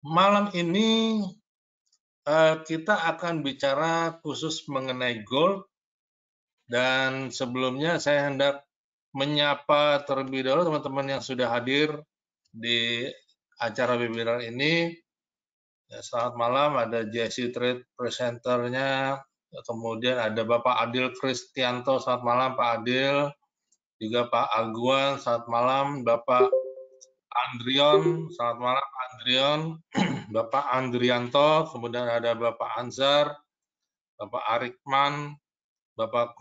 Malam ini kita akan bicara khusus mengenai gold, dan sebelumnya saya hendak menyapa terlebih dahulu teman-teman yang sudah hadir di acara webinar ini. Ya, selamat malam, ada Jesse Trade presenternya, kemudian ada Bapak Adil Kristianto, selamat malam Pak Adil, juga Pak Aguan, selamat malam, Bapak Andrion, selamat malam Andrion, Bapak Andrianto, kemudian ada Bapak Anzar, Bapak Arikman, Bapak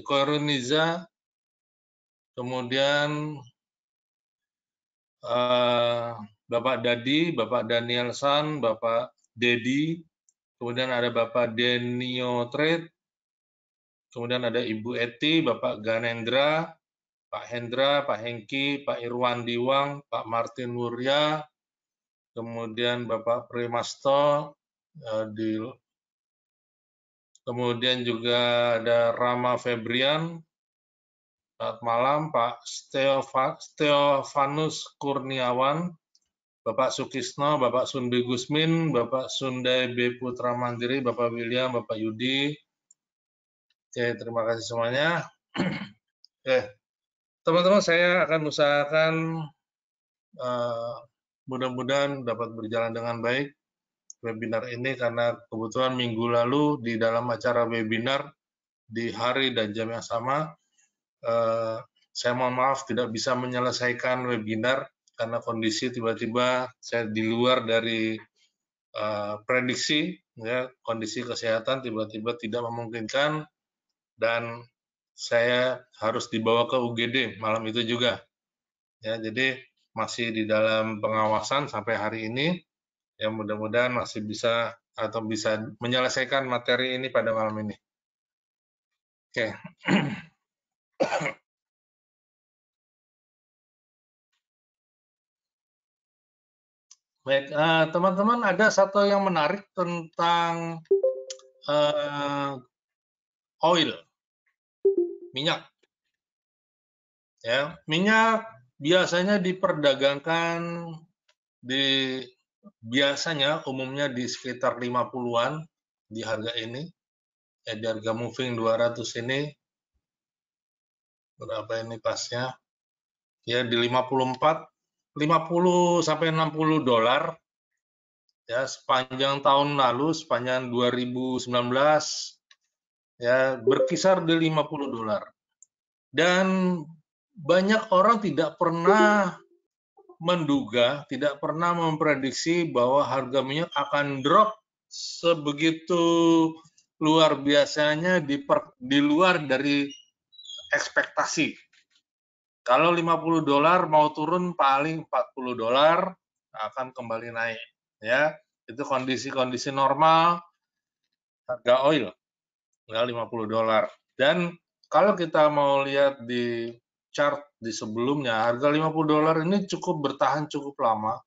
Koiruniza, kemudian Bapak Dadi, Bapak Danielson, Bapak Dedi, kemudian ada Bapak Denio Trade, kemudian ada Ibu Eti, Bapak Ganendra, Pak Hendra, Pak Hengki, Pak Irwan Diwang, Pak Martin Wurya, kemudian Bapak Primasto, kemudian juga ada Rama Febrian. Selamat malam Pak Stefanus Kurniawan, Bapak Sukisno, Bapak Sunbi Gusmin, Bapak Sundai B. Putra Mandiri, Bapak William, Bapak Yudi. Oke, terima kasih semuanya. Oke, teman-teman, saya akan usahakan mudah-mudahan dapat berjalan dengan baik webinar ini, karena kebetulan minggu lalu di dalam acara webinar di hari dan jam yang sama, saya mohon maaf tidak bisa menyelesaikan webinar karena kondisi tiba-tiba saya di luar dari prediksi, ya, kondisi kesehatan tiba-tiba tidak memungkinkan dan saya harus dibawa ke UGD malam itu juga. Ya, jadi masih di dalam pengawasan sampai hari ini. Ya, mudah-mudahan masih bisa atau bisa menyelesaikan materi ini pada malam ini. Oke. Baik, teman-teman, ada satu yang menarik tentang oil, minyak. Ya, minyak biasanya diperdagangkan biasanya umumnya di sekitar 50-an di harga ini. Ya, di harga moving 200 ini berapa ini pasnya? Ya, di 50 sampai 60 dolar. Ya, sepanjang tahun lalu, sepanjang 2019, ya berkisar di 50 dolar. Dan banyak orang tidak pernah menduga, tidak pernah memprediksi bahwa harga minyak akan drop sebegitu luar biasanya di luar dari ekspektasi. Kalau 50 dolar mau turun paling 40 dolar akan kembali naik, ya. Itu kondisi-kondisi normal harga oil, ya, 50 dolar. Dan kalau kita mau lihat di chart di sebelumnya, harga 50 dolar ini cukup bertahan cukup lama.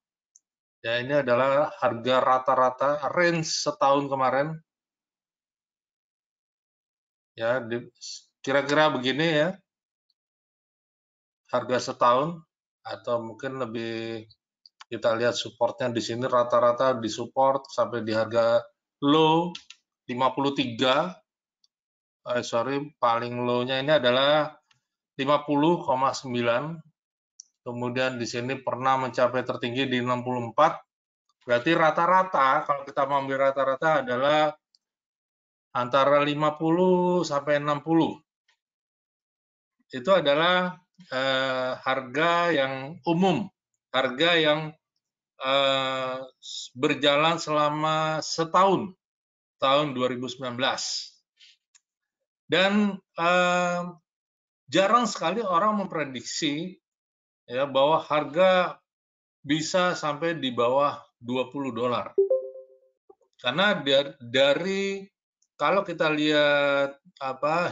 Ya, ini adalah harga rata-rata range setahun kemarin. Ya, kira-kira begini ya. Harga setahun, atau mungkin lebih kita lihat supportnya di sini rata-rata di support sampai di harga low 53. Paling low-nya ini adalah 50,9. Kemudian di sini pernah mencapai tertinggi di 64. Berarti rata-rata, kalau kita mau ambil rata-rata adalah antara 50 sampai 60. Itu adalah harga yang umum, harga yang berjalan selama setahun, tahun 2019. Dan jarang sekali orang memprediksi ya bahwa harga bisa sampai di bawah 20 dolar. Karena dari kalau kita lihat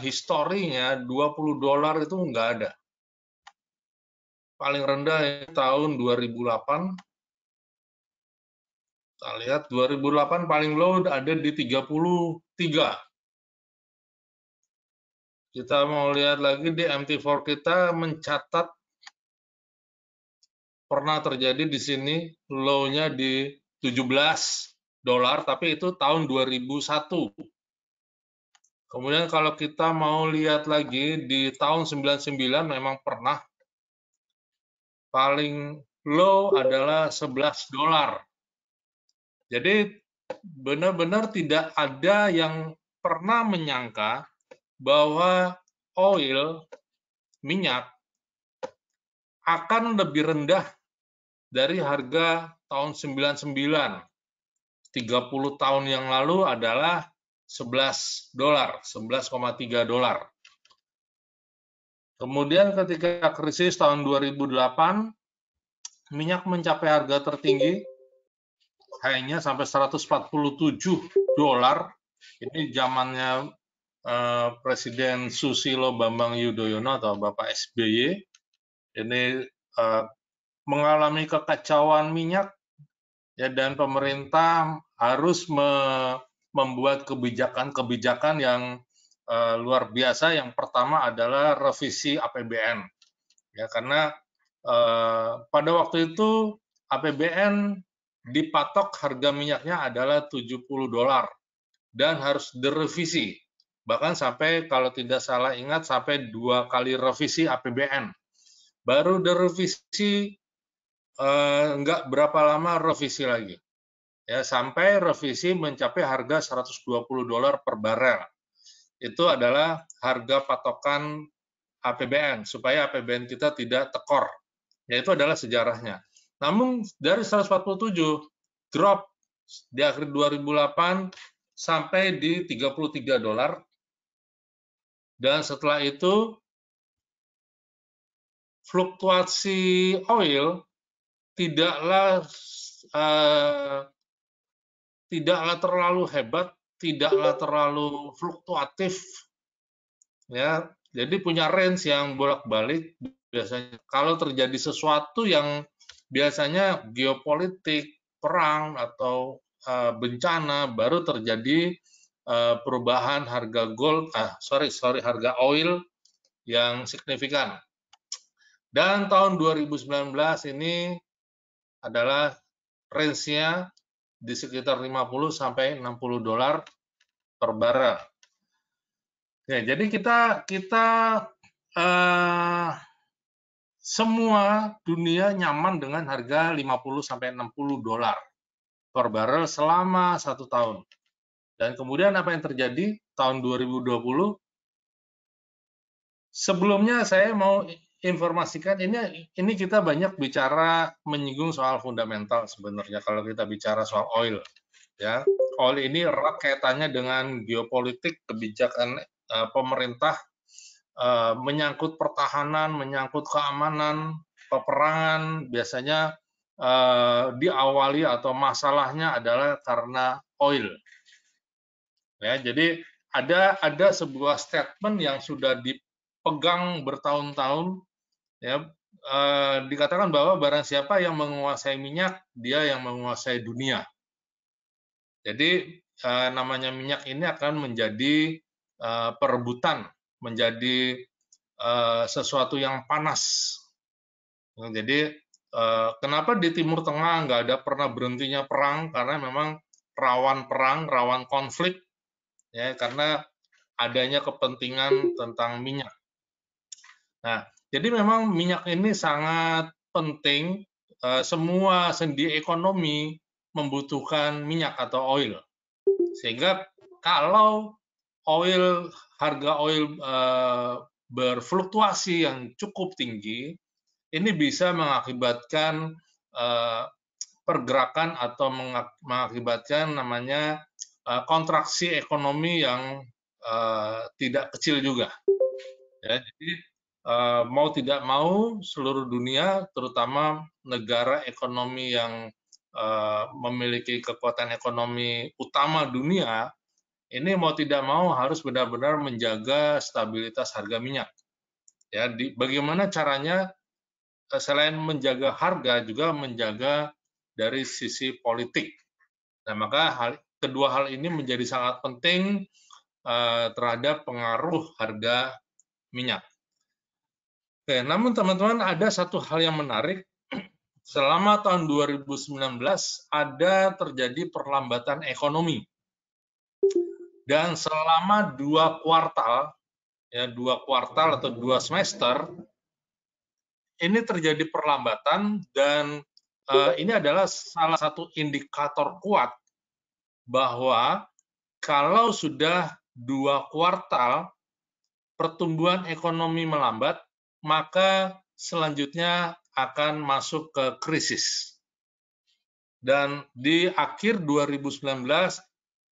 historinya 20 dolar itu nggak ada. Paling rendah tahun 2008. Kita lihat 2008 paling low ada di 33. Kita mau lihat lagi di MT4 kita mencatat pernah terjadi di sini low-nya di $17, tapi itu tahun 2001. Kemudian kalau kita mau lihat lagi di tahun 99 memang pernah paling low adalah $11. Jadi benar-benar tidak ada yang pernah menyangka bahwa minyak akan lebih rendah dari harga tahun 99. 30 tahun yang lalu adalah $11, $11,3. Kemudian ketika krisis tahun 2008, minyak mencapai harga tertinggi, hanya sampai $147. Ini zamannya Presiden Susilo Bambang Yudhoyono atau Bapak SBY. Ini mengalami kekacauan minyak, ya, dan pemerintah harus membuat kebijakan-kebijakan yang luar biasa. Yang pertama adalah revisi APBN, ya, karena pada waktu itu APBN dipatok harga minyaknya adalah $70 dan harus direvisi, bahkan sampai kalau tidak salah ingat sampai 2 kali revisi APBN. Baru direvisi enggak berapa lama revisi lagi, ya, sampai revisi mencapai harga $120 per barel. Itu adalah harga patokan APBN supaya APBN kita tidak tekor. Ya, itu adalah sejarahnya. Namun dari 147 drop di akhir 2008 sampai di $33, dan setelah itu fluktuasi oil tidaklah terlalu hebat, tidaklah terlalu fluktuatif, ya. Jadi punya range yang bolak-balik. Biasanya kalau terjadi sesuatu yang biasanya geopolitik, perang atau bencana, baru terjadi perubahan harga harga oil yang signifikan. Dan tahun 2019 ini adalah range-nya di sekitar 50 sampai $60 per barel. Ya, jadi kita semua dunia nyaman dengan harga 50 sampai $60 per barel selama 1 tahun. Dan kemudian apa yang terjadi tahun 2020? Sebelumnya saya mau informasikan, ini kita banyak bicara menyinggung soal fundamental sebenarnya kalau kita bicara soal oil, ya. Oil ini erat kaitannya dengan geopolitik, kebijakan pemerintah, menyangkut pertahanan, menyangkut keamanan, peperangan. Biasanya diawali atau masalahnya adalah karena oil. Ya, jadi ada sebuah statement yang sudah dipegang bertahun-tahun, ya, dikatakan bahwa barang siapa yang menguasai minyak, dia yang menguasai dunia. Jadi namanya minyak ini akan menjadi perebutan, menjadi sesuatu yang panas. Jadi kenapa di Timur Tengah nggak ada pernah berhentinya perang? Karena memang rawan perang, rawan konflik, ya, karena adanya kepentingan tentang minyak. Nah, jadi memang minyak ini sangat penting. Semua sendi ekonomi membutuhkan minyak atau oil. Sehingga kalau harga oil berfluktuasi yang cukup tinggi, ini bisa mengakibatkan pergerakan atau mengakibatkan namanya kontraksi ekonomi yang tidak kecil juga. Ya, jadi mau tidak mau seluruh dunia, terutama negara ekonomi yang memiliki kekuatan ekonomi utama dunia, ini mau tidak mau harus benar-benar menjaga stabilitas harga minyak. Ya, bagaimana caranya selain menjaga harga juga menjaga dari sisi politik. Nah, maka kedua hal ini menjadi sangat penting terhadap pengaruh harga minyak. Oke, namun teman-teman ada satu hal yang menarik. selama tahun 2019 ada terjadi perlambatan ekonomi. Dan selama 2 kuartal, ya 2 kuartal atau 2 semester, ini terjadi perlambatan dan ini adalah salah satu indikator kuat bahwa kalau sudah 2 kuartal pertumbuhan ekonomi melambat, maka selanjutnya akan masuk ke krisis. Dan di akhir 2019,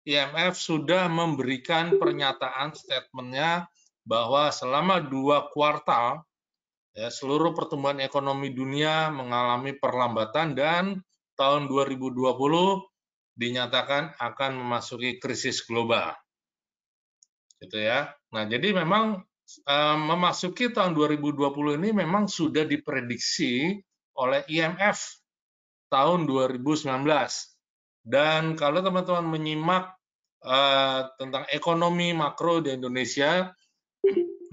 IMF sudah memberikan pernyataan statementnya bahwa selama 2 kuartal, ya, seluruh pertumbuhan ekonomi dunia mengalami perlambatan dan tahun 2020 dinyatakan akan memasuki krisis global. Gitu ya. Nah, jadi memang memasuki tahun 2020 ini memang sudah diprediksi oleh IMF tahun 2019. Dan kalau teman-teman menyimak tentang ekonomi makro di Indonesia,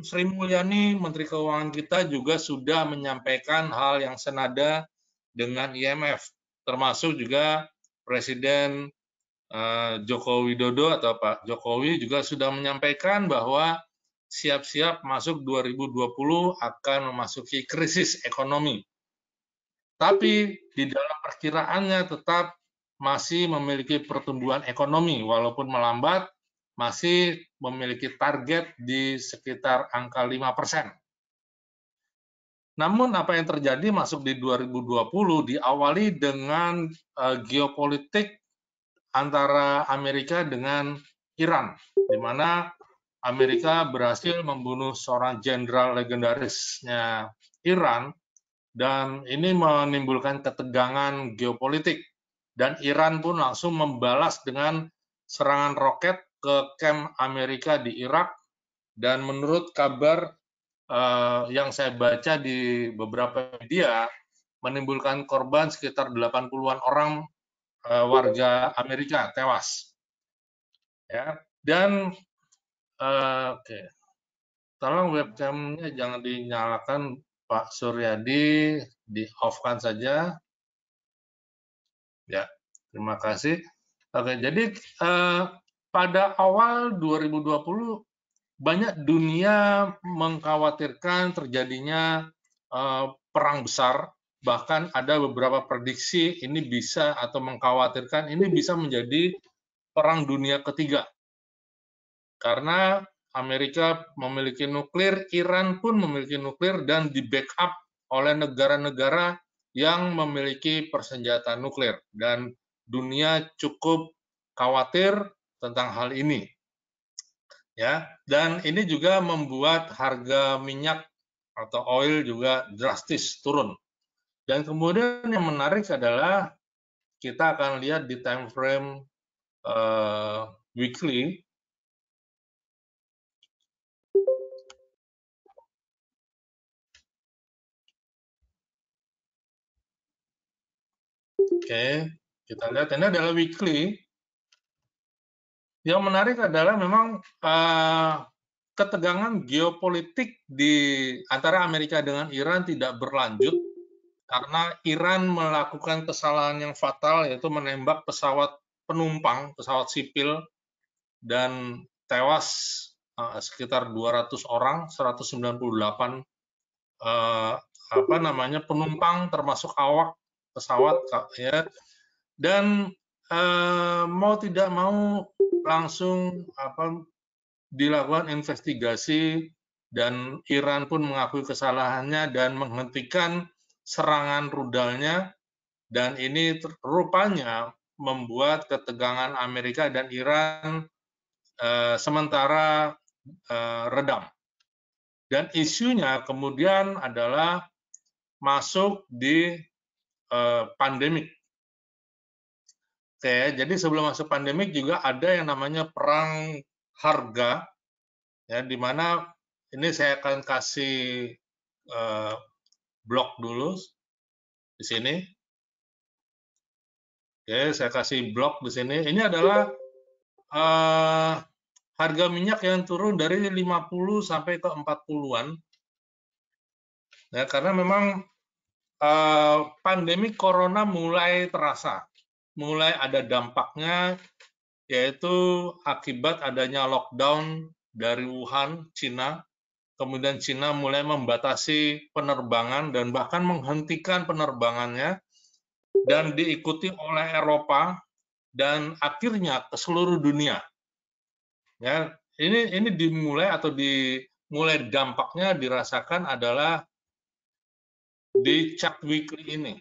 Sri Mulyani, Menteri Keuangan kita juga sudah menyampaikan hal yang senada dengan IMF, termasuk juga Presiden Joko Widodo atau Pak Jokowi juga sudah menyampaikan bahwa siap-siap masuk 2020 akan memasuki krisis ekonomi. Tapi di dalam perkiraannya tetap masih memiliki pertumbuhan ekonomi, walaupun melambat, masih memiliki target di sekitar angka 5%. Namun apa yang terjadi masuk di 2020 diawali dengan geopolitik antara Amerika dengan Iran, di mana Amerika berhasil membunuh seorang jenderal legendarisnya Iran, dan ini menimbulkan ketegangan geopolitik. Dan Iran pun langsung membalas dengan serangan roket ke kamp Amerika di Irak, dan menurut kabar yang saya baca di beberapa media, menimbulkan korban sekitar 80-an orang warga Amerika tewas. Ya, dan oke. Tolong webcamnya jangan dinyalakan, Pak Suryadi, di off-kan saja. Ya, terima kasih. Oke, jadi pada awal 2020 banyak dunia mengkhawatirkan terjadinya perang besar, bahkan ada beberapa prediksi ini bisa atau mengkhawatirkan ini bisa menjadi perang dunia ketiga. Karena Amerika memiliki nuklir, Iran pun memiliki nuklir dan di-backup oleh negara-negara yang memiliki persenjataan nuklir, dan dunia cukup khawatir tentang hal ini. Ya, dan ini juga membuat harga minyak atau oil juga drastis turun. Dan kemudian yang menarik adalah kita akan lihat di time frame weekly. Oke, kita lihat ini adalah weekly. Yang menarik adalah memang ketegangan geopolitik di antara Amerika dengan Iran tidak berlanjut karena Iran melakukan kesalahan yang fatal, yaitu menembak pesawat penumpang, pesawat sipil, dan tewas sekitar 200 orang, 198 penumpang termasuk awak pesawat, ya. Dan mau tidak mau langsung dilakukan investigasi, dan Iran pun mengakui kesalahannya dan menghentikan serangan rudalnya, dan ini rupanya membuat ketegangan Amerika dan Iran sementara redam. Dan isunya kemudian adalah masuk di pandemik. Oke, jadi sebelum masuk pandemik juga ada yang namanya perang harga, ya, di mana ini saya akan kasih blok dulu di sini. Oke, saya kasih blok di sini. Ini adalah harga minyak yang turun dari 50 sampai ke 40-an. Ya, karena memang pandemi corona mulai terasa, mulai ada dampaknya, yaitu akibat adanya lockdown dari Wuhan, Cina. Kemudian Cina mulai membatasi penerbangan dan bahkan menghentikan penerbangannya, dan diikuti oleh Eropa dan akhirnya ke seluruh dunia. Ya, ini dimulai dampaknya dirasakan adalah di Chart Weekly ini,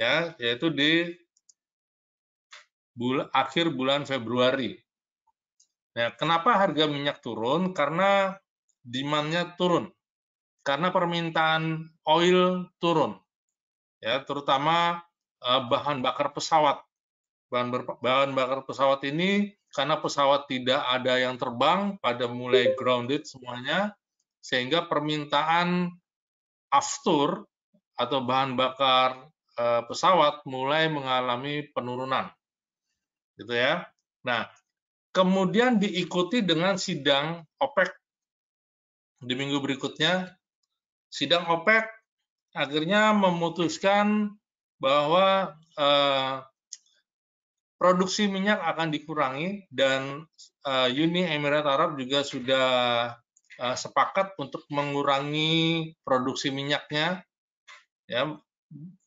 ya, yaitu di akhir bulan Februari. Nah, kenapa harga minyak turun? Karena demand-nya turun, karena permintaan oil turun, ya, terutama bahan bakar pesawat. Bahan bakar pesawat ini karena pesawat tidak ada yang terbang, pada mulai grounded semuanya, sehingga permintaan aftur atau bahan bakar pesawat mulai mengalami penurunan, gitu ya. Nah, kemudian diikuti dengan sidang OPEC di minggu berikutnya. Sidang OPEC akhirnya memutuskan bahwa produksi minyak akan dikurangi, dan Uni Emirat Arab juga sudah sepakat untuk mengurangi produksi minyaknya, ya.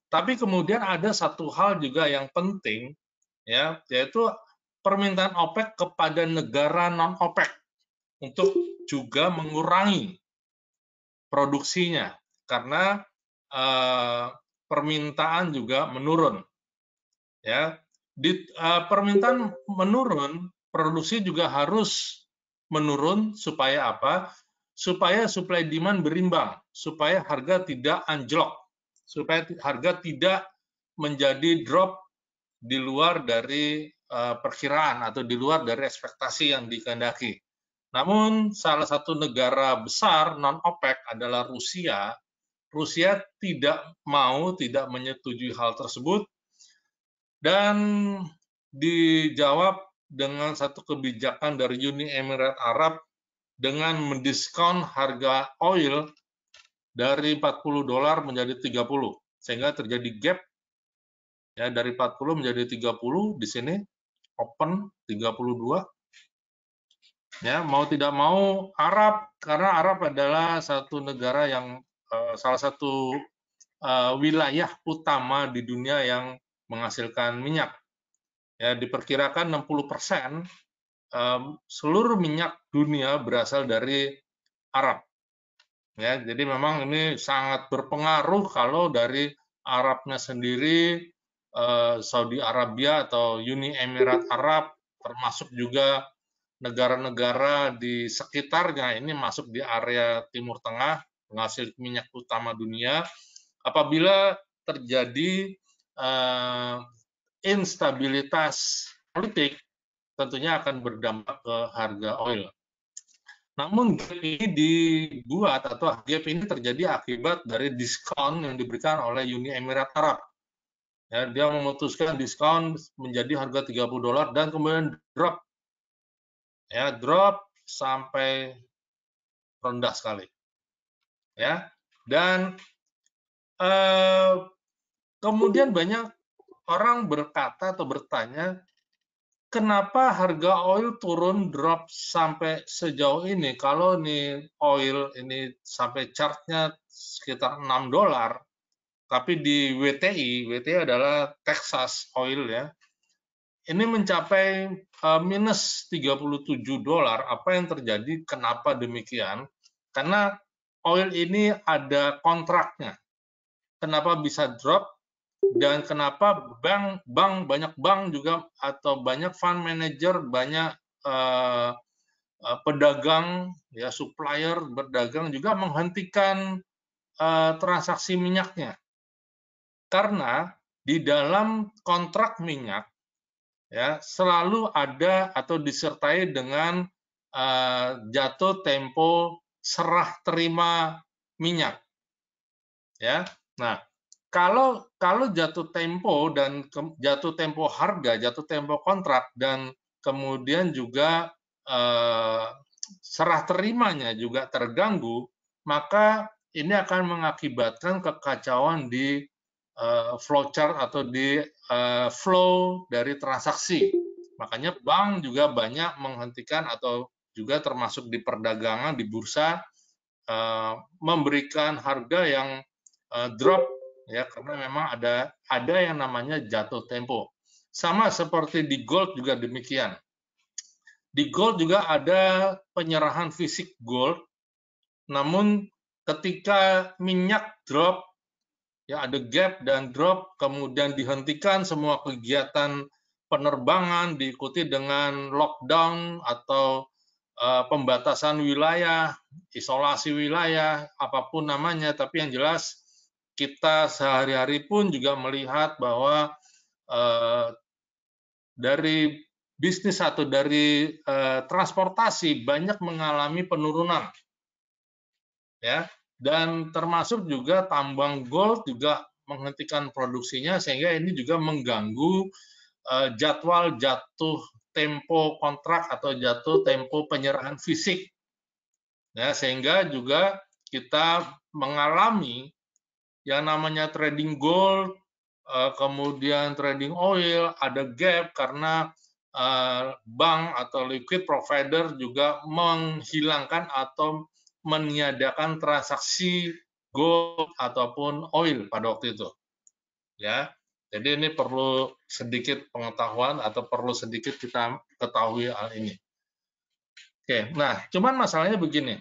Tapi kemudian ada satu hal juga yang penting, ya, yaitu permintaan OPEC kepada negara non OPEC untuk juga mengurangi produksinya, karena permintaan juga menurun, ya. Permintaan menurun, produksi juga harus menurun, supaya apa? Supaya supply demand berimbang, supaya harga tidak anjlok, supaya harga tidak menjadi drop di luar dari perkiraan atau di luar dari ekspektasi yang dikehendaki. Namun salah satu negara besar non OPEC adalah Rusia. Rusia tidak menyetujui hal tersebut, dan dijawab dengan satu kebijakan dari Uni Emirat Arab dengan mendiskon harga oil dari $40 menjadi 30, sehingga terjadi gap, ya, dari 40 menjadi 30, di sini open 32. Ya, mau tidak mau Arab, karena Arab adalah satu negara yang salah satu wilayah utama di dunia yang menghasilkan minyak. Ya, diperkirakan 60% seluruh minyak dunia berasal dari Arab. Ya, jadi memang ini sangat berpengaruh kalau dari Arabnya sendiri, Saudi Arabia atau Uni Emirat Arab, termasuk juga negara-negara di sekitarnya ini masuk di area Timur Tengah, penghasil minyak utama dunia. Apabila terjadi instabilitas politik, tentunya akan berdampak ke harga oil. Namun gap ini dibuat, atau gap ini terjadi akibat dari diskon yang diberikan oleh Uni Emirat Arab. Ya, dia memutuskan diskon menjadi harga $30 dan kemudian drop, ya, drop sampai rendah sekali, ya. Dan kemudian banyak orang berkata atau bertanya, kenapa harga oil turun drop sampai sejauh ini? Kalau nih oil ini sampai chartnya sekitar $6, tapi di WTI adalah Texas Oil, ya, ini mencapai minus $37. Apa yang terjadi? Kenapa demikian? Karena oil ini ada kontraknya. Kenapa bisa drop? Dan kenapa banyak bank juga, atau banyak fund manager, banyak pedagang, ya, supplier berdagang juga menghentikan transaksi minyaknya, karena di dalam kontrak minyak, ya, selalu ada atau disertai dengan jatuh tempo serah terima minyak, ya. Nah, kalau jatuh tempo dan jatuh tempo harga, jatuh tempo kontrak, dan kemudian juga serah terimanya juga terganggu, maka ini akan mengakibatkan kekacauan di flowchart atau di flow dari transaksi. Makanya bank juga banyak menghentikan atau juga termasuk di perdagangan di bursa memberikan harga yang drop ya karena memang ada yang namanya jatuh tempo. Sama seperti di gold juga demikian. Di gold juga ada penyerahan fisik gold, namun ketika minyak drop, ya ada gap dan drop, kemudian dihentikan semua kegiatan penerbangan diikuti dengan lockdown atau pembatasan wilayah, isolasi wilayah, apapun namanya, tapi yang jelas kita sehari-hari pun juga melihat bahwa dari bisnis atau dari transportasi banyak mengalami penurunan, ya, dan termasuk juga tambang gold juga menghentikan produksinya sehingga ini juga mengganggu jadwal jatuh tempo kontrak atau jatuh tempo penyerahan fisik, ya, sehingga juga kita mengalami yang namanya trading gold, kemudian trading oil, ada gap karena bank atau liquid provider juga menghilangkan atau meniadakan transaksi gold ataupun oil pada waktu itu. Ya, jadi ini perlu sedikit pengetahuan atau perlu sedikit kita ketahui hal ini. Oke, nah cuman masalahnya begini.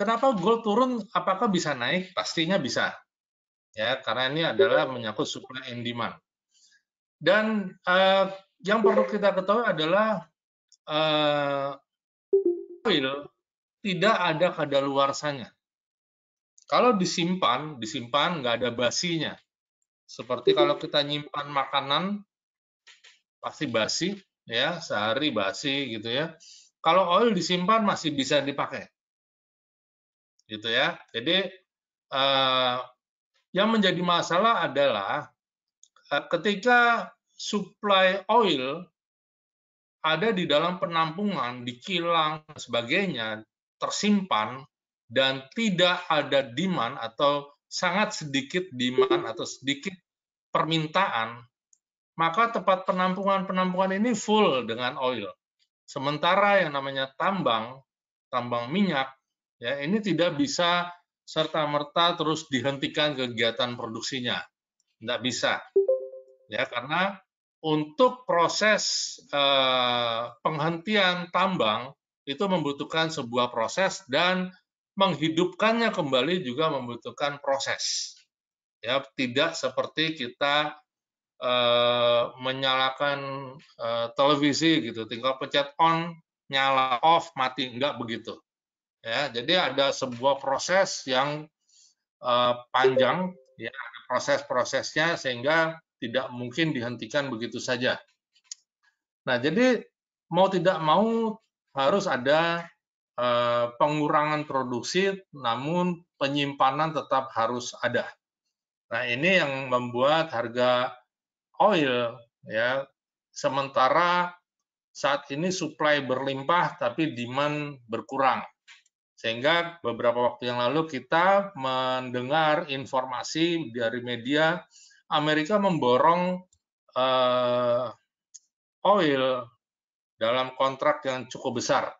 Kenapa gold turun? Apakah bisa naik? Pastinya bisa. Ya, karena ini adalah menyangkut supply and demand. Dan yang perlu kita ketahui adalah oil tidak ada kadaluarsanya. Kalau disimpan nggak ada basinya. Seperti kalau kita nyimpan makanan pasti basi, ya sehari basi gitu ya. Kalau oil disimpan masih bisa dipakai, gitu ya. Jadi yang menjadi masalah adalah ketika supply oil ada di dalam penampungan, di kilang, dan sebagainya, tersimpan, dan tidak ada demand atau sangat sedikit demand atau sedikit permintaan, maka tempat penampungan ini full dengan oil. Sementara yang namanya tambang minyak, ya ini tidak bisa serta-merta terus dihentikan kegiatan produksinya. Tidak bisa. Ya, karena untuk proses penghentian tambang itu membutuhkan sebuah proses dan menghidupkannya kembali juga membutuhkan proses. Ya, tidak seperti kita menyalakan televisi gitu, tinggal pencet on, nyala, off, mati, enggak begitu. Ya, jadi ada sebuah proses yang panjang, ya, proses-prosesnya sehingga tidak mungkin dihentikan begitu saja. Nah, jadi mau tidak mau harus ada pengurangan produksi, namun penyimpanan tetap harus ada. Nah, ini yang membuat harga oil ya sementara saat ini supply berlimpah tapi demand berkurang. Sehingga beberapa waktu yang lalu kita mendengar informasi dari media Amerika memborong oil dalam kontrak yang cukup besar.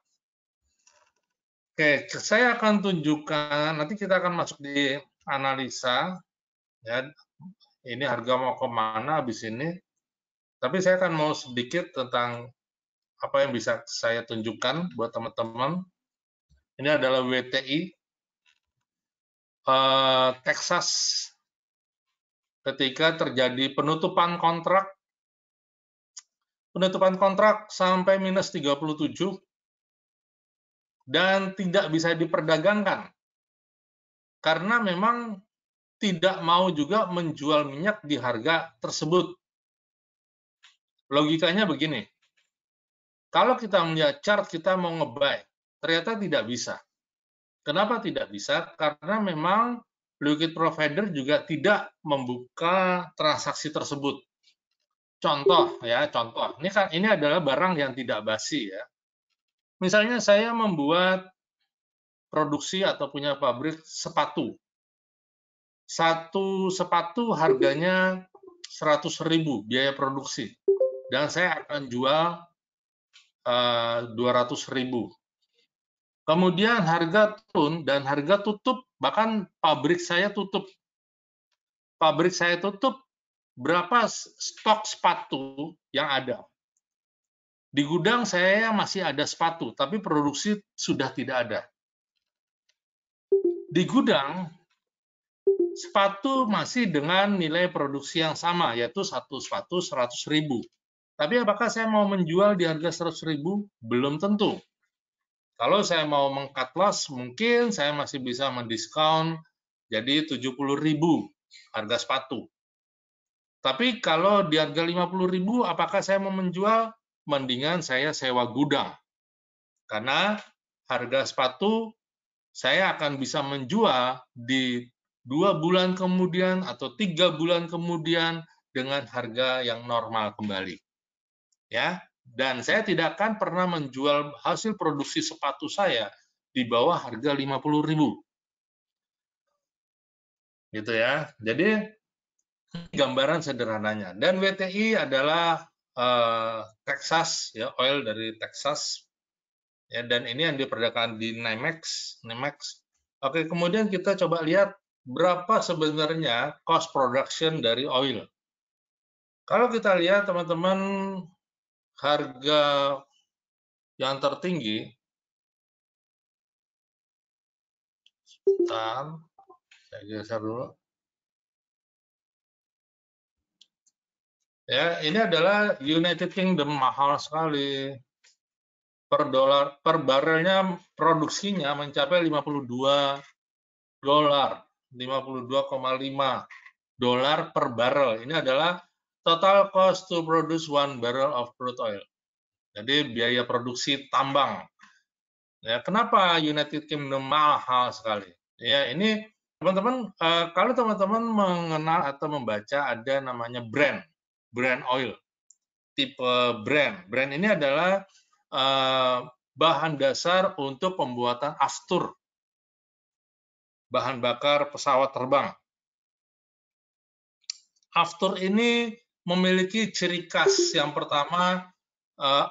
Oke, saya akan tunjukkan, nanti kita akan masuk di analisa, ya, ini harga mau kemana habis ini, tapi saya akan mau sedikit tentang apa yang bisa saya tunjukkan buat teman-teman. Ini adalah WTI, Texas, ketika terjadi penutupan kontrak sampai minus 37 dan tidak bisa diperdagangkan karena memang tidak mau juga menjual minyak di harga tersebut. Logikanya begini, kalau kita melihat chart kita mau nge-buy, ternyata tidak bisa. Kenapa tidak bisa? Karena memang liquid provider juga tidak membuka transaksi tersebut. Contoh ya, contoh. Ini adalah barang yang tidak basi ya. Misalnya saya membuat produksi atau punya pabrik sepatu. Satu sepatu harganya 100.000 biaya produksi. Dan saya akan jual 200.000. Kemudian harga turun dan harga tutup, bahkan pabrik saya tutup. Pabrik saya tutup, berapa stok sepatu yang ada? Di gudang saya masih ada sepatu, tapi produksi sudah tidak ada. Di gudang, sepatu masih dengan nilai produksi yang sama, yaitu satu sepatu 100.000. Tapi apakah saya mau menjual di harga 100.000? Belum tentu. Kalau saya mau meng-cut loss, mungkin saya masih bisa mendiskon jadi 70.000 harga sepatu. Tapi kalau di harga 50.000, apakah saya mau menjual? Mendingan saya sewa gudang. Karena harga sepatu saya akan bisa menjual di 2 bulan kemudian atau 3 bulan kemudian dengan harga yang normal kembali. Ya, dan saya tidak akan pernah menjual hasil produksi sepatu saya di bawah harga 50.000. Gitu ya. Jadi gambaran sederhananya. Dan WTI adalah Texas, ya, oil dari Texas, ya, dan ini yang diperdagangkan di NYMEX. Oke, kemudian kita coba lihat berapa sebenarnya cost production dari oil. Kalau kita lihat teman-teman, harga yang tertinggi, sebentar, saya geser dulu. Ya, ini adalah United Kingdom, mahal sekali. Per barelnya produksinya mencapai 52 dolar, 52,5 dolar per barrel. Ini adalah total cost to produce 1 barrel of crude oil. Jadi biaya produksi tambang. Ya, kenapa United Kingdom mahal sekali? Ya, ini teman-teman, kalau teman-teman mengenal atau membaca ada namanya Brent oil, tipe Brent. Brent ini adalah bahan dasar untuk pembuatan aftur, bahan bakar pesawat terbang. Aftur ini memiliki ciri khas yang pertama,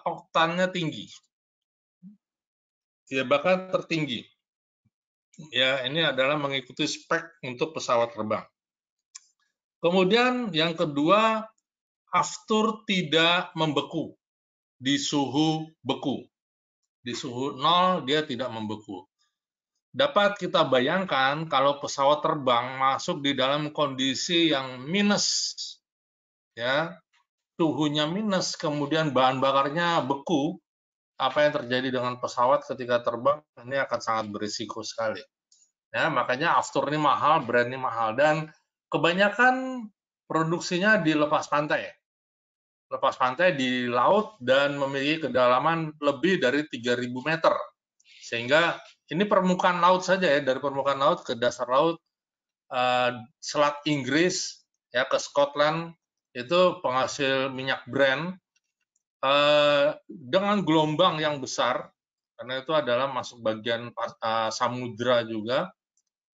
oktannya tinggi, ya, bahkan tertinggi. Ya, ini adalah mengikuti spek untuk pesawat terbang. Kemudian yang kedua, aftur tidak membeku di suhu beku. Di suhu 0 dia tidak membeku. Dapat kita bayangkan kalau pesawat terbang masuk di dalam kondisi yang minus, ya, suhunya minus, kemudian bahan bakarnya beku, apa yang terjadi dengan pesawat ketika terbang ini akan sangat berisiko sekali. Ya, makanya aftur ini mahal, Brent ini mahal, dan kebanyakan produksinya di lepas pantai. Lepas pantai di laut dan memiliki kedalaman lebih dari 3.000 meter. Sehingga ini permukaan laut saja, ya, dari permukaan laut ke dasar laut, Selat Inggris, ya, ke Scotland, itu penghasil minyak Brent, dengan gelombang yang besar, karena itu adalah masuk bagian samudra juga,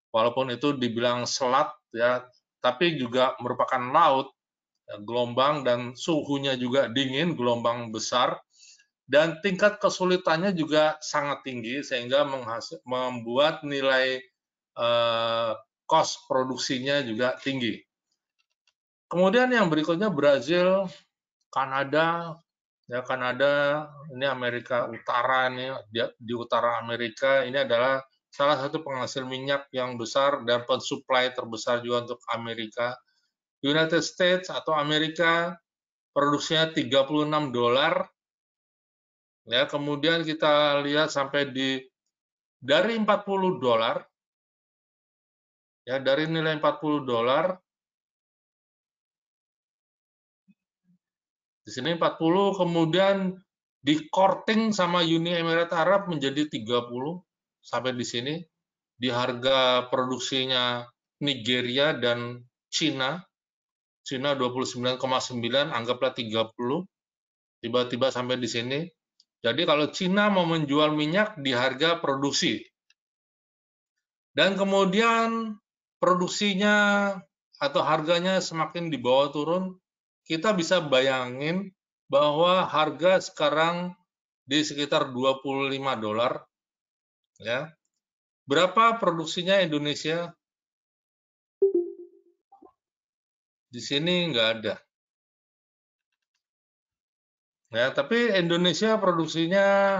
walaupun itu dibilang selat, ya, tapi juga merupakan laut, ya, gelombang dan suhunya juga dingin, gelombang besar, dan tingkat kesulitannya juga sangat tinggi sehingga membuat nilai cost produksinya juga tinggi. Kemudian yang berikutnya Brazil, Kanada, ya, Kanada, ini Amerika Utara, ini di utara Amerika, ini adalah salah satu penghasil minyak yang besar dan pensuplai terbesar juga untuk Amerika. United States atau Amerika produksinya 36 dolar. Ya, kemudian kita lihat sampai dari 40 dolar, ya, dari nilai 40 dolar, di sini 40, kemudian di korting sama Uni Emirat Arab menjadi 30 sampai di sini, di harga produksinya Nigeria dan Cina 29,9, anggaplah 30, tiba-tiba sampai di sini. Jadi kalau Cina mau menjual minyak di harga produksi, dan kemudian produksinya atau harganya semakin dibawa turun, kita bisa bayangin bahwa harga sekarang di sekitar $25, ya. Berapa produksinya Indonesia? Di sini nggak ada. Ya, tapi Indonesia produksinya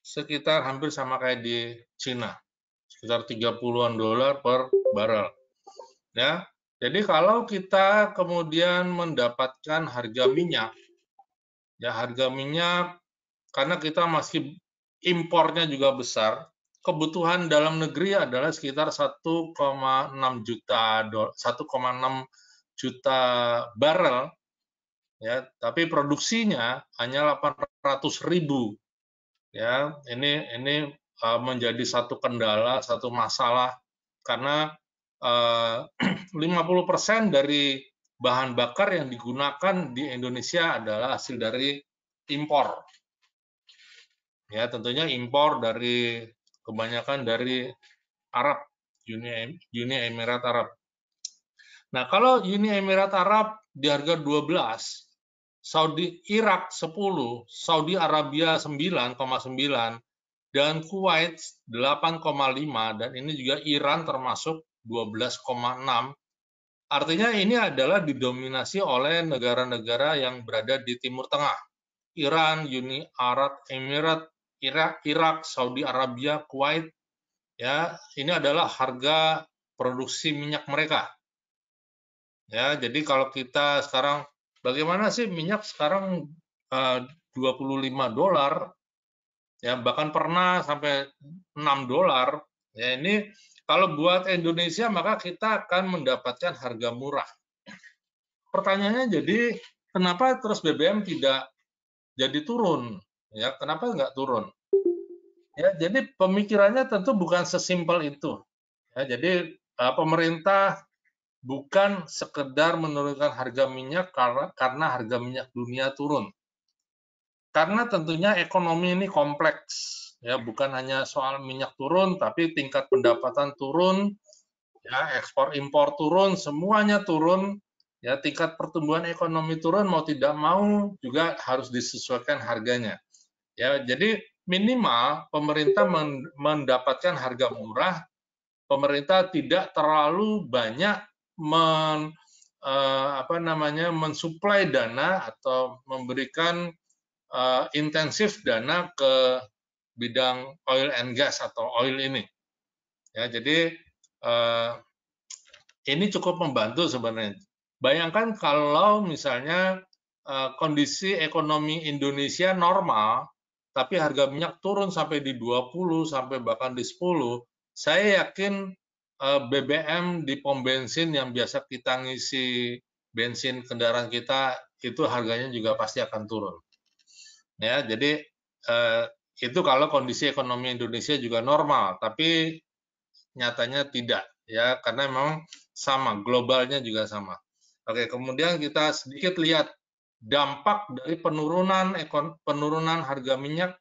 sekitar hampir sama kayak di Cina, sekitar $30 per barrel. Ya, jadi kalau kita kemudian mendapatkan harga minyak, ya harga minyak karena kita masih impornya juga besar, kebutuhan dalam negeri adalah sekitar 1,6 juta barrel, ya, tapi produksinya hanya 800.000. Ya, ini menjadi satu kendala, satu masalah karena 50% dari bahan bakar yang digunakan di Indonesia adalah hasil dari impor. Ya, tentunya impor dari kebanyakan dari Arab, Uni Emirat Arab. Nah, kalau Uni Emirat Arab di harga 12, Saudi Irak 10, Saudi Arabia 9,9, dan Kuwait 8,5, dan ini juga Iran termasuk 12,6. Artinya ini adalah didominasi oleh negara-negara yang berada di Timur Tengah. Iran, Uni Arab Emirat, Irak, Saudi Arabia, Kuwait, ya, ini adalah harga produksi minyak mereka. Ya, jadi kalau kita sekarang bagaimana sih minyak sekarang $25, ya bahkan pernah sampai $6. Ya, ini kalau buat Indonesia maka kita akan mendapatkan harga murah. Pertanyaannya jadi kenapa terus BBM tidak jadi turun? Ya, kenapa nggak turun? Ya, jadi pemikirannya tentu bukan sesimpel itu. Ya, jadi pemerintah bukan sekedar menurunkan harga minyak karena harga minyak dunia turun. Karena tentunya ekonomi ini kompleks, ya bukan hanya soal minyak turun, tapi tingkat pendapatan turun, ya ekspor impor turun, semuanya turun, ya tingkat pertumbuhan ekonomi turun mau tidak mau juga harus disesuaikan harganya. Ya, jadi minimal pemerintah mendapatkan harga murah, pemerintah tidak terlalu banyak mensuplai dana atau memberikan intensif dana ke bidang oil and gas atau oil ini. Ya, jadi ini cukup membantu sebenarnya. Bayangkan kalau misalnya kondisi ekonomi Indonesia normal, tapi harga minyak turun sampai di 20 sampai bahkan di 10, saya yakin BBM di pom bensin yang biasa kita ngisi bensin kendaraan kita itu harganya juga pasti akan turun. Ya, jadi itu kalau kondisi ekonomi Indonesia juga normal, tapi nyatanya tidak, ya karena memang sama, globalnya juga sama. Oke, kemudian kita sedikit lihat dampak dari penurunan harga minyak.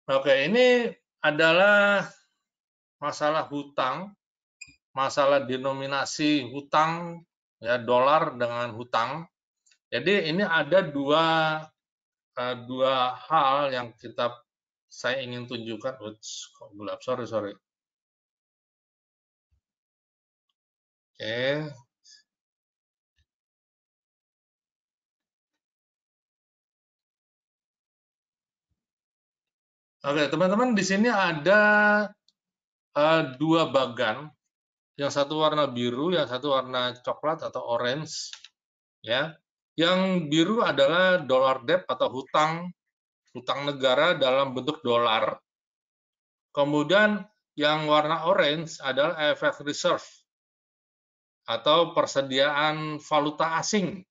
Oke, ini adalah masalah hutang, masalah denominasi hutang, ya dolar dengan hutang. Jadi ini ada dua hal yang saya ingin tunjukkan. Kok gelap? Sorry. Oke. Oke, teman-teman, di sini ada dua bagan, yang satu warna biru, yang satu warna coklat atau orange, ya. Yang biru adalah dollar debt atau hutang negara dalam bentuk dolar. Kemudian yang warna orange adalah FX reserve atau persediaan valuta asing.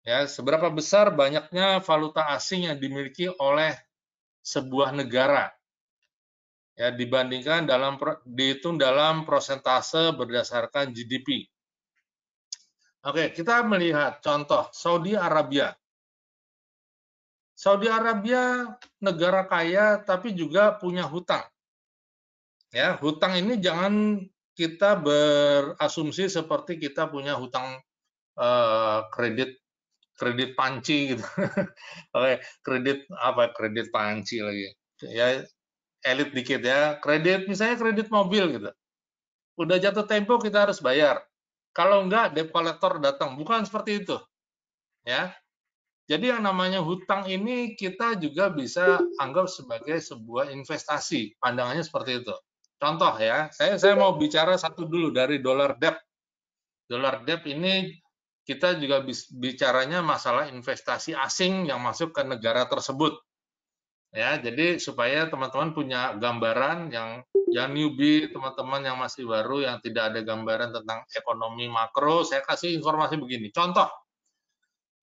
Ya, seberapa besar banyaknya valuta asing yang dimiliki oleh sebuah negara. Ya, dibandingkan dihitung dalam persentase berdasarkan GDP. Oke, kita melihat contoh Saudi Arabia. Saudi Arabia negara kaya tapi juga punya hutang. Ya, hutang ini jangan kita berasumsi seperti kita punya hutang kredit panci gitu. Oke, kredit panci lagi. Ya, elit dikit ya. Misalnya kredit mobil gitu. Udah jatuh tempo kita harus bayar. Kalau enggak, debt collector datang. Bukan seperti itu. Ya. Jadi yang namanya hutang ini kita juga bisa anggap sebagai sebuah investasi. Pandangannya seperti itu. Contoh ya, saya mau bicara satu dulu dari dollar debt. Dollar debt ini kita juga bicaranya masalah investasi asing yang masuk ke negara tersebut. Ya, jadi supaya teman-teman punya gambaran yang newbie, teman-teman yang masih baru yang tidak ada gambaran tentang ekonomi makro, saya kasih informasi begini. Contoh,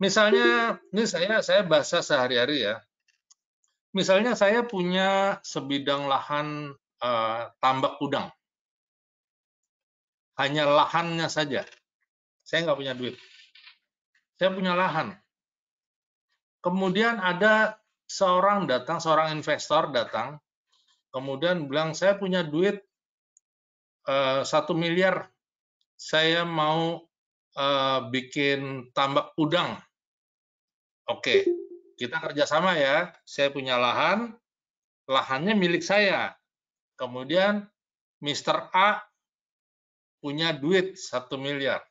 misalnya ini saya bahasa sehari-hari ya. Misalnya saya punya sebidang lahan tambak udang. Hanya lahannya saja. Saya nggak punya duit. Saya punya lahan. Kemudian ada seorang investor datang, kemudian bilang, saya punya duit 1 miliar, saya mau bikin tambak udang. Oke, kita kerjasama ya. Saya punya lahan, lahannya milik saya. Kemudian Mr. A punya duit 1 miliar.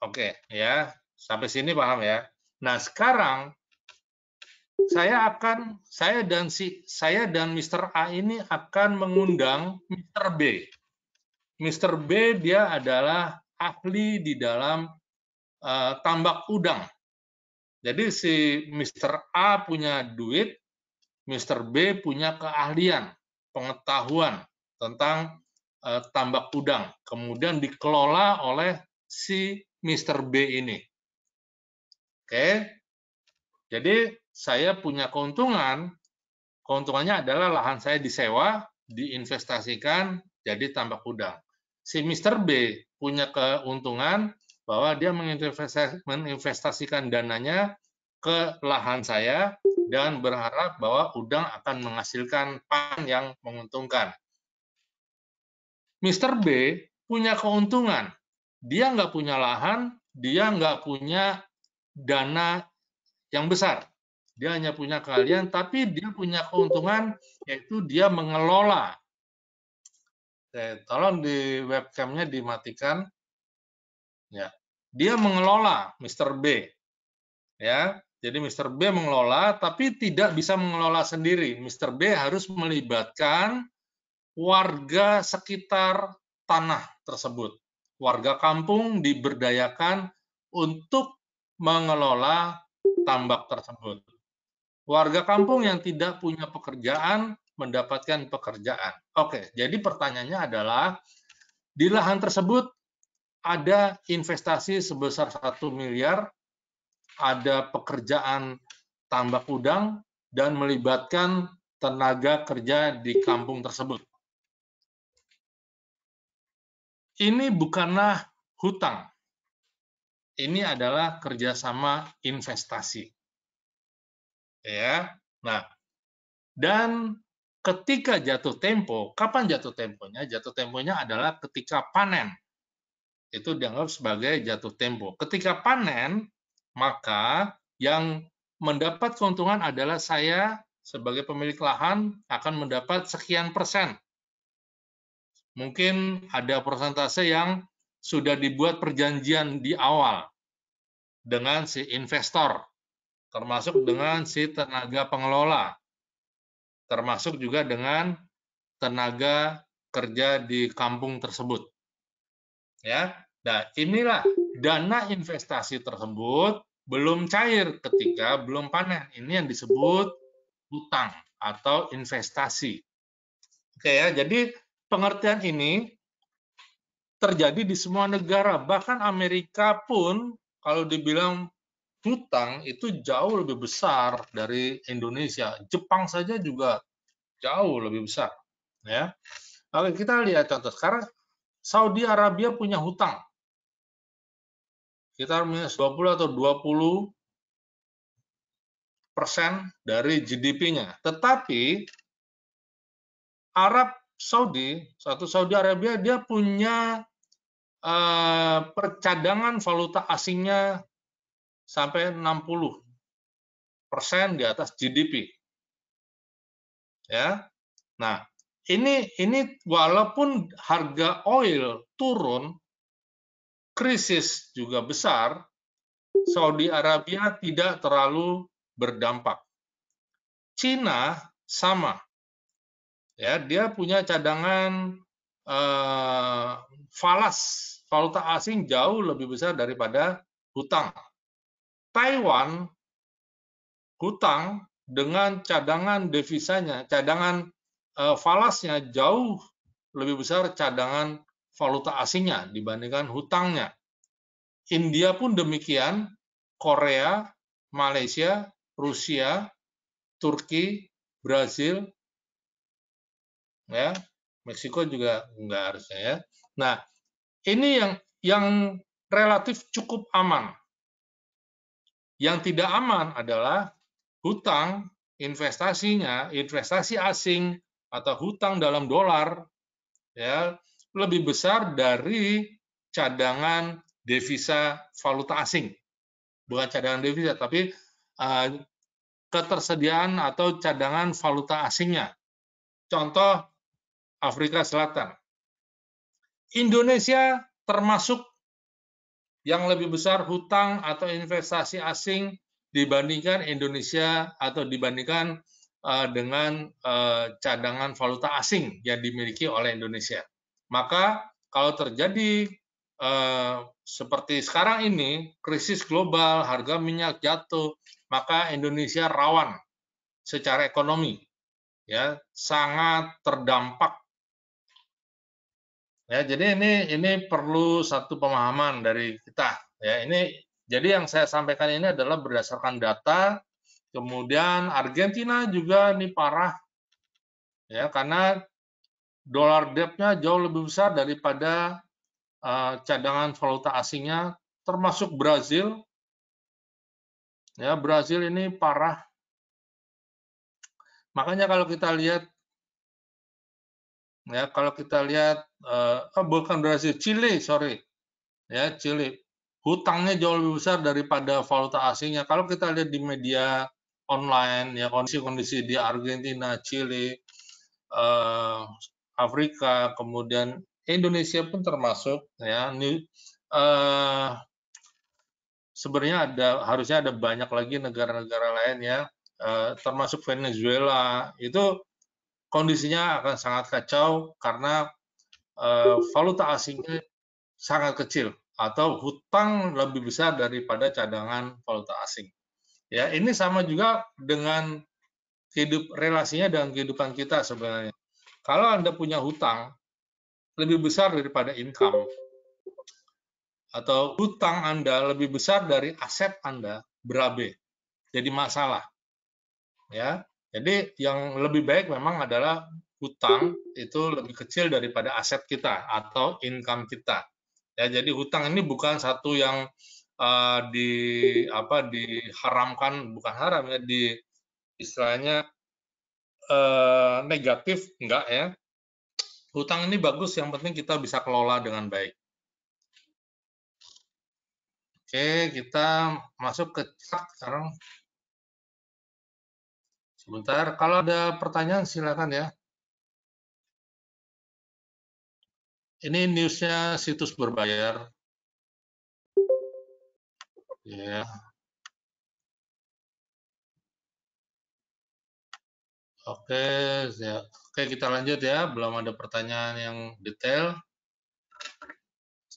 Oke, ya. Sampai sini paham ya. Nah, sekarang saya dan Mr. A ini akan mengundang Mr. B. Mr. B dia adalah ahli di dalam tambak udang. Jadi si Mr. A punya duit, Mr. B punya keahlian, pengetahuan tentang tambak udang. Kemudian dikelola oleh si Mr. B ini. Oke. Jadi saya punya keuntungan, keuntungannya adalah lahan saya disewa, diinvestasikan jadi tambak udang. Si Mr. B punya keuntungan bahwa dia menginvestasikan dananya ke lahan saya dan berharap bahwa udang akan menghasilkan panen yang menguntungkan. Mr. B punya keuntungan, dia nggak punya lahan, dia nggak punya dana yang besar. Dia hanya punya keahlian, tapi dia punya keuntungan, yaitu dia mengelola. Tolong di webcamnya dimatikan. Ya, dia mengelola Mr. B. Ya, jadi Mr. B mengelola, tapi tidak bisa mengelola sendiri. Mr. B harus melibatkan warga sekitar tanah tersebut. Warga kampung diberdayakan untuk mengelola tambak tersebut. Warga kampung yang tidak punya pekerjaan mendapatkan pekerjaan. Oke, jadi pertanyaannya adalah di lahan tersebut ada investasi sebesar 1 miliar, ada pekerjaan tambak udang, dan melibatkan tenaga kerja di kampung tersebut. Ini bukanlah hutang. Ini adalah kerjasama investasi. Ya, nah, dan ketika jatuh tempo, kapan jatuh temponya? Jatuh temponya adalah ketika panen. Itu dianggap sebagai jatuh tempo. Ketika panen, maka yang mendapat keuntungan adalah saya sebagai pemilik lahan akan mendapat sekian persen. Mungkin ada persentase yang sudah dibuat perjanjian di awal dengan si investor, termasuk dengan si tenaga pengelola, termasuk juga dengan tenaga kerja di kampung tersebut. Ya, nah inilah dana investasi tersebut belum cair ketika belum panen. Ini yang disebut hutang atau investasi. Oke ya, jadi pengertian ini terjadi di semua negara, bahkan Amerika pun kalau dibilang hutang itu jauh lebih besar dari Indonesia. Jepang saja juga jauh lebih besar. Ya, oke, kita lihat contoh sekarang. Saudi Arabia punya hutang sekitar minus 20 atau 20 dari GDP-nya. Tetapi Arab Saudi, Saudi Arabia, dia punya percadangan valuta asingnya sampai 60% di atas GDP. Ya. Nah, ini walaupun harga oil turun, krisis juga besar, Saudi Arabia tidak terlalu berdampak. Cina sama. Ya, dia punya cadangan falas valuta asing jauh lebih besar daripada hutang. Taiwan hutang dengan cadangan devisanya, cadangan falasnya jauh lebih besar cadangan valuta asingnya dibandingkan hutangnya. India pun demikian, Korea, Malaysia, Rusia, Turki, Brazil, ya, Meksiko juga enggak harusnya ya. Nah, ini yang relatif cukup aman. Yang tidak aman adalah hutang, investasi asing atau hutang dalam dolar ya lebih besar dari cadangan devisa valuta asing. Bukan cadangan devisa, tapi ketersediaan atau cadangan valuta asingnya. Contoh Afrika Selatan. Indonesia termasuk yang lebih besar hutang atau investasi asing dibandingkan Indonesia atau dibandingkan dengan cadangan valuta asing yang dimiliki oleh Indonesia. Maka kalau terjadi seperti sekarang ini, krisis global, harga minyak jatuh, maka Indonesia rawan secara ekonomi, ya sangat terdampak. Ya, jadi ini perlu satu pemahaman dari kita. Ya, jadi yang saya sampaikan ini adalah berdasarkan data. Kemudian Argentina juga ini parah, ya karena dolar debt-nya jauh lebih besar daripada cadangan valuta asingnya, termasuk Brazil. Ya, Brazil ini parah. Makanya kalau kita lihat, ya kalau kita lihat, bukan Brazil, Chile, sorry, ya Chile, hutangnya jauh lebih besar daripada valuta asingnya. Kalau kita lihat di media online, ya kondisi-kondisi di Argentina, Chile, Afrika, kemudian Indonesia pun termasuk, ya ini sebenarnya harusnya ada banyak lagi negara-negara lain ya, termasuk Venezuela, itu kondisinya akan sangat kacau karena valuta asingnya sangat kecil atau hutang lebih besar daripada cadangan valuta asing. Ya, ini sama juga dengan relasinya dengan kehidupan kita sebenarnya. Kalau Anda punya hutang lebih besar daripada income, atau hutang Anda lebih besar dari aset Anda, berabe, jadi masalah. Ya, jadi yang lebih baik memang adalah hutang itu lebih kecil daripada aset kita atau income kita. Ya, jadi hutang ini bukan satu yang diharamkan, bukan haram ya, istilahnya negatif, enggak ya. Hutang ini bagus, yang penting kita bisa kelola dengan baik. Oke, kita masuk ke chart sekarang. Sebentar, kalau ada pertanyaan silakan ya. Ini newsnya situs berbayar. Ya. Oke, ya. Oke, kita lanjut ya. Belum ada pertanyaan yang detail.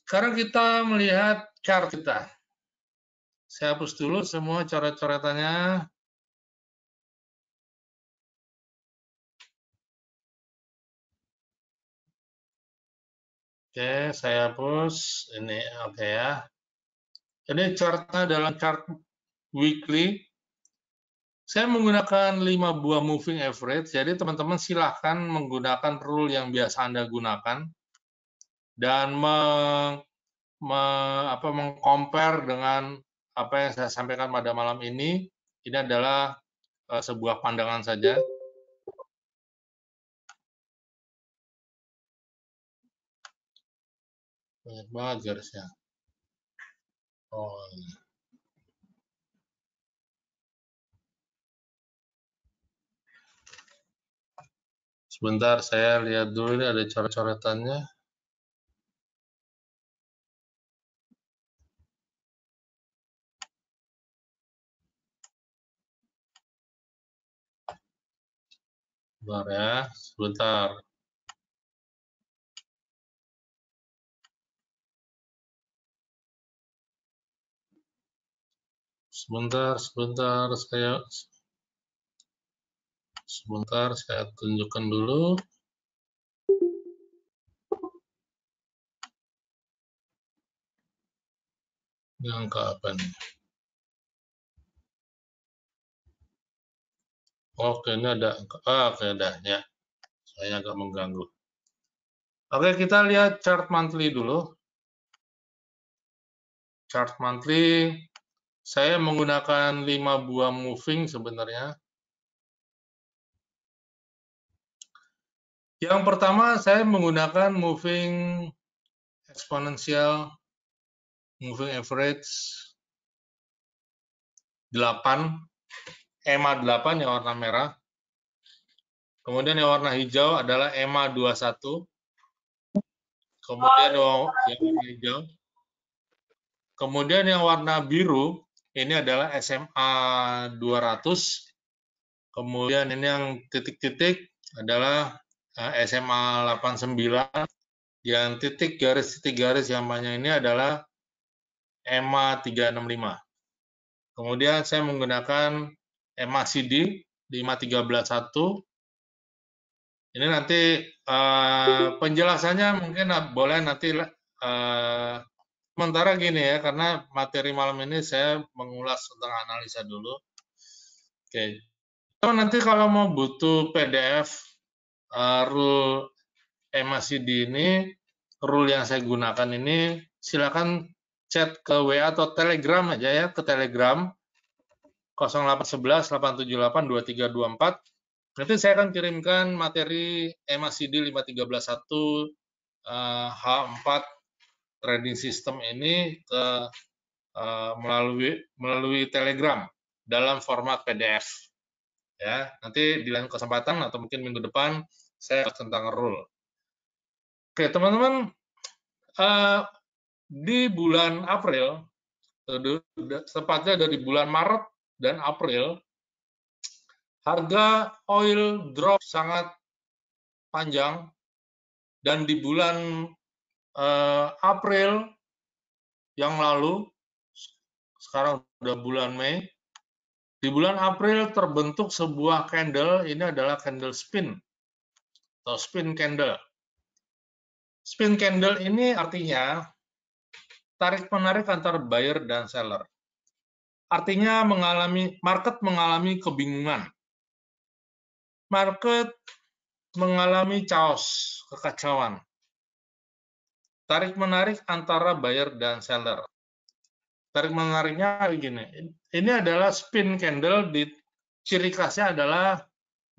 Sekarang kita melihat chart kita. Saya hapus dulu semua coret-coretannya. Oke, saya hapus. Ini oke ya. Ini chartnya adalah chart weekly. Saya menggunakan 5 buah moving average, jadi teman-teman silahkan menggunakan rule yang biasa Anda gunakan dan mengcompare dengan apa yang saya sampaikan pada malam ini. Ini adalah sebuah pandangan saja. Banyak banget garisnya. Oh, ini. Sebentar, saya lihat dulu ini ada coret-coretannya. Sebentar ya, sebentar. Sebentar, saya tunjukkan dulu. Ini angka apa nih? Oke, ini ada angka. Oke, ada ya. Saya agak mengganggu. Oke, kita lihat chart monthly dulu. Chart monthly, saya menggunakan 5 buah moving sebenarnya. Yang pertama, saya menggunakan moving exponential, moving average 8, EMA 8 yang warna merah. Kemudian yang warna hijau adalah EMA 21. Kemudian yang warna hijau. Kemudian yang warna biru ini adalah SMA 200. Kemudian ini yang titik-titik adalah SMA 89. Yang titik garis yang banyak ini adalah EMA 365. Kemudian saya menggunakan EMA CD 5131. Ini nanti penjelasannya mungkin boleh nanti sementara gini ya, karena materi malam ini saya mengulas tentang analisa dulu. Oke, nanti kalau mau butuh PDF rule EMA CD ini, rule yang saya gunakan ini, silakan chat ke WA atau Telegram aja ya, ke Telegram 0811 878 2324. Nanti saya akan kirimkan materi EMA CD 5311 H4 trading system ini ke melalui Telegram dalam format PDF. Ya, nanti di lain kesempatan atau mungkin minggu depan saya tentang rule. Oke, teman-teman, di bulan April, tepatnya dari bulan Maret dan April, harga oil drop sangat panjang, dan di bulan April yang lalu, sekarang udah bulan Mei, di bulan April terbentuk sebuah candle, ini adalah candle spin, atau spin candle. Spin candle ini artinya tarik-menarik antara buyer dan seller. Artinya market mengalami kebingungan. Market mengalami chaos, kekacauan. Tarik-menarik antara buyer dan seller. Tarik-menariknya begini. Ini adalah spin candle, ciri khasnya adalah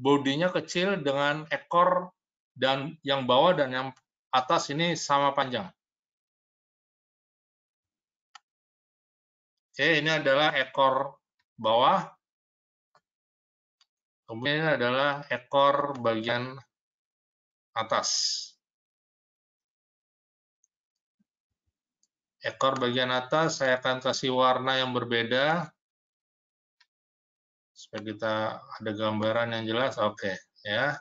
bodinya kecil dengan ekor dan yang bawah dan yang atas ini sama panjang. Oke, ini adalah ekor bawah. Kemudian ini adalah ekor bagian atas. Ekor bagian atas saya akan kasih warna yang berbeda supaya kita ada gambaran yang jelas. Oke, ya.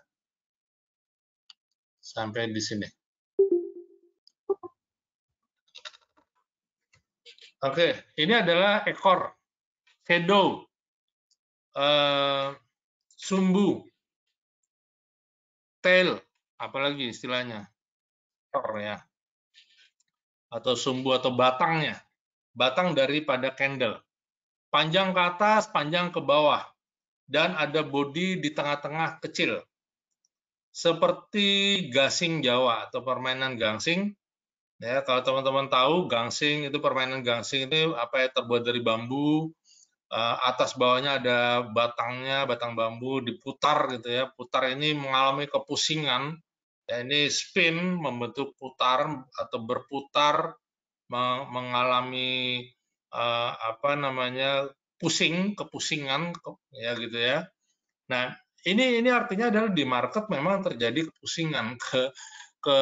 Sampai di sini. Oke, ini adalah ekor, shadow, sumbu, tail, apalagi istilahnya, ya, atau sumbu atau batangnya, batang daripada candle, panjang ke atas, panjang ke bawah, dan ada bodi di tengah-tengah kecil, seperti gasing Jawa atau permainan gangsing. Ya, kalau teman-teman tahu gangsing itu permainan gangsing itu apa ya, terbuat dari bambu, atas bawahnya ada batangnya, batang bambu diputar gitu ya. Putar ini mengalami kepusingan. Ya, ini spin membentuk putar atau berputar mengalami apa namanya kepusingan ya gitu ya. Nah, ini artinya adalah di market memang terjadi kepusingan ke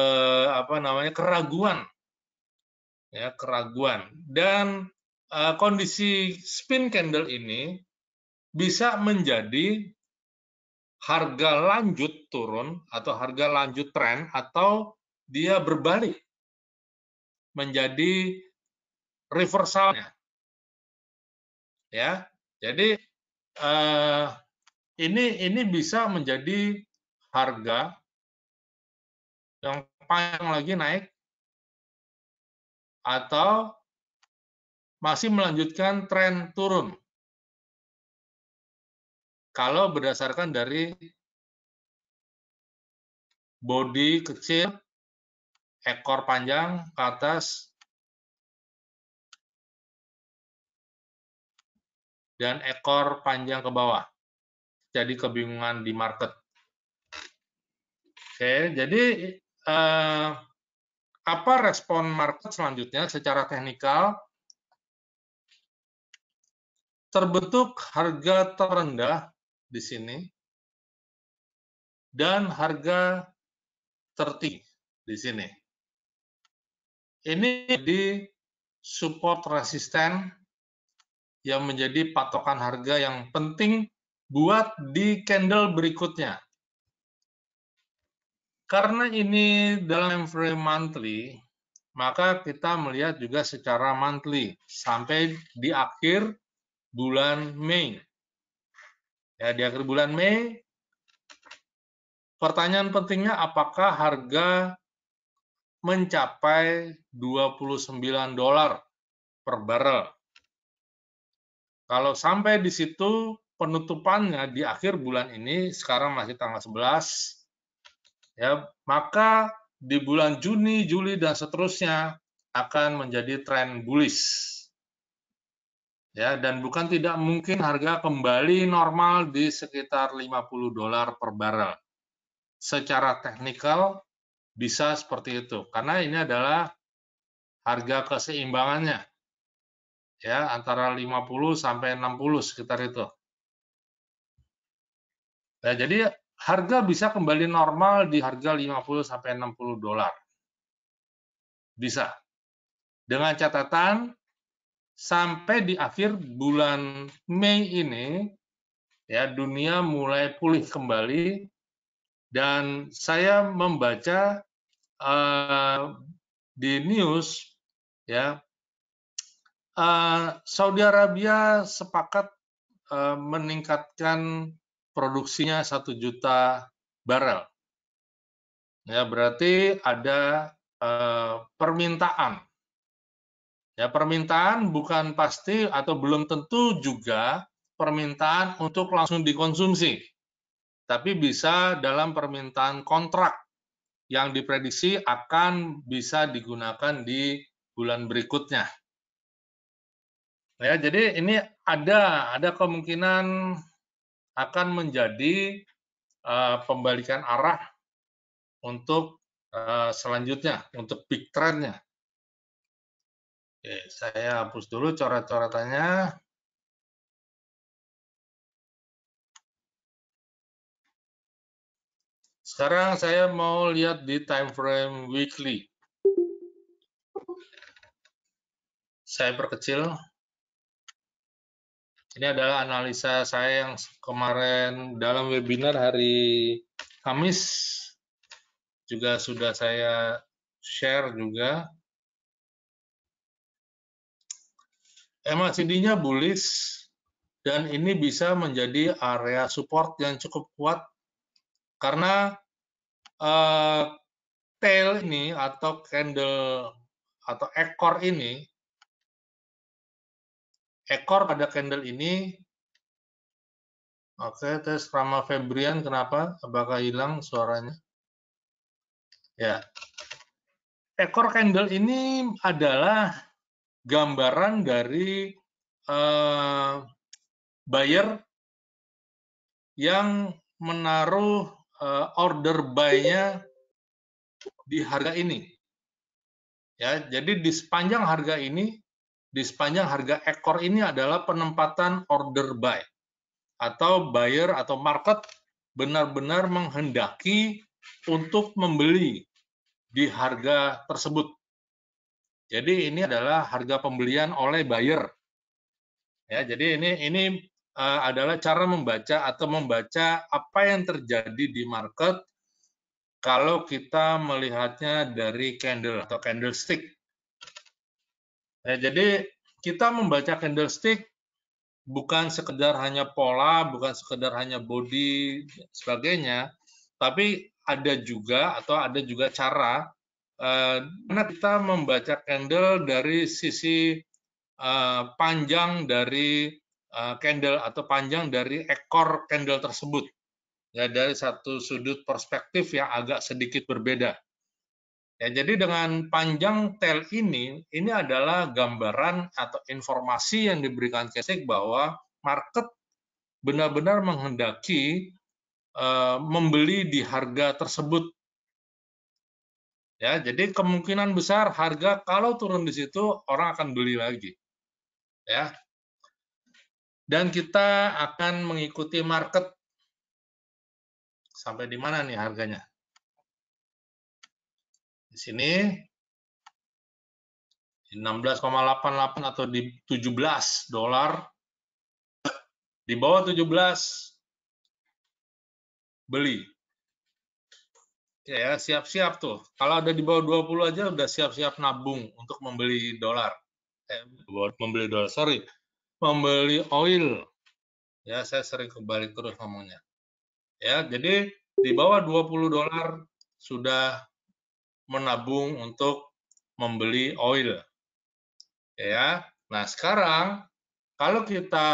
apa namanya keraguan ya, keraguan. Dan kondisi spin candle ini bisa menjadi harga lanjut turun atau harga lanjut tren atau dia berbalik menjadi reversalnya ya. Jadi ini bisa menjadi harga yang panjang lagi naik atau masih melanjutkan tren turun. Kalau berdasarkan dari body kecil, ekor panjang ke atas, dan ekor panjang ke bawah. Jadi kebingungan di market. Oke, jadi apa respon market selanjutnya secara teknikal? Terbentuk harga terendah di sini dan harga tertinggi di sini. Ini di support resisten yang menjadi patokan harga yang penting buat di candle berikutnya. Karena ini dalam frame monthly, maka kita melihat juga secara monthly sampai di akhir bulan Mei. Ya, di akhir bulan Mei, pertanyaan pentingnya apakah harga mencapai $29 per barrel. Kalau sampai di situ penutupannya di akhir bulan ini, sekarang masih tanggal 11, ya, maka di bulan Juni, Juli, dan seterusnya akan menjadi tren bullish. Ya, dan bukan tidak mungkin harga kembali normal di sekitar $50 per barrel. Secara teknikal bisa seperti itu, karena ini adalah harga keseimbangannya. Ya, antara 50 sampai 60 sekitar itu. Ya, jadi harga bisa kembali normal di harga 50 sampai $60. Bisa. Dengan catatan sampai di akhir bulan Mei ini ya dunia mulai pulih kembali dan saya membaca di news ya Saudi Arabia sepakat meningkatkan produksinya 1 juta barel. Ya, berarti ada permintaan. Ya, permintaan bukan pasti atau belum tentu juga permintaan untuk langsung dikonsumsi. Tapi bisa dalam permintaan kontrak yang diprediksi akan bisa digunakan di bulan berikutnya. Ya, jadi ini ada kemungkinan akan menjadi pembalikan arah untuk selanjutnya, untuk big trend-nya. Oke, saya hapus dulu coret-coretannya. Sekarang saya mau lihat di time frame weekly. Saya perkecil. Ini adalah analisa saya yang kemarin dalam webinar hari Kamis. Juga sudah saya share juga. MACD-nya bullish dan ini bisa menjadi area support yang cukup kuat karena tail ini atau candle atau ekor ini, ekor pada candle ini, oke, tes Rama Febrian kenapa? Apakah hilang suaranya? Ya, ekor candle ini adalah gambaran dari buyer yang menaruh order buy-nya di harga ini. Ya, jadi di sepanjang harga ini, di sepanjang harga ekor ini adalah penempatan order buy atau buyer atau market benar-benar menghendaki untuk membeli di harga tersebut. Jadi ini adalah harga pembelian oleh buyer. Ya, jadi ini adalah cara membaca atau membaca apa yang terjadi di market kalau kita melihatnya dari candle atau candlestick. Ya, jadi kita membaca candlestick bukan sekedar hanya pola, bukan sekedar hanya body sebagainya, tapi ada juga cara mana kita membaca candle dari sisi panjang dari candle atau panjang dari ekor candle tersebut. Ya, dari satu sudut perspektif yang agak sedikit berbeda. Ya, jadi dengan panjang tail ini adalah gambaran atau informasi yang diberikan candlestick bahwa market benar-benar menghendaki membeli di harga tersebut. Ya, jadi kemungkinan besar harga kalau turun di situ orang akan beli lagi. Ya. Dan kita akan mengikuti market sampai di mana nih harganya? Di sini 16,88 atau di 17 dolar. Di bawah 17 beli. Ya, siap-siap tuh. Kalau ada di bawah 20 aja udah siap-siap nabung untuk membeli dolar. Membeli dolar, sorry. Membeli oil. Ya, saya sering kebalik terus ngomongnya. Ya, jadi di bawah 20 dolar sudah menabung untuk membeli oil. Ya. Nah, sekarang kalau kita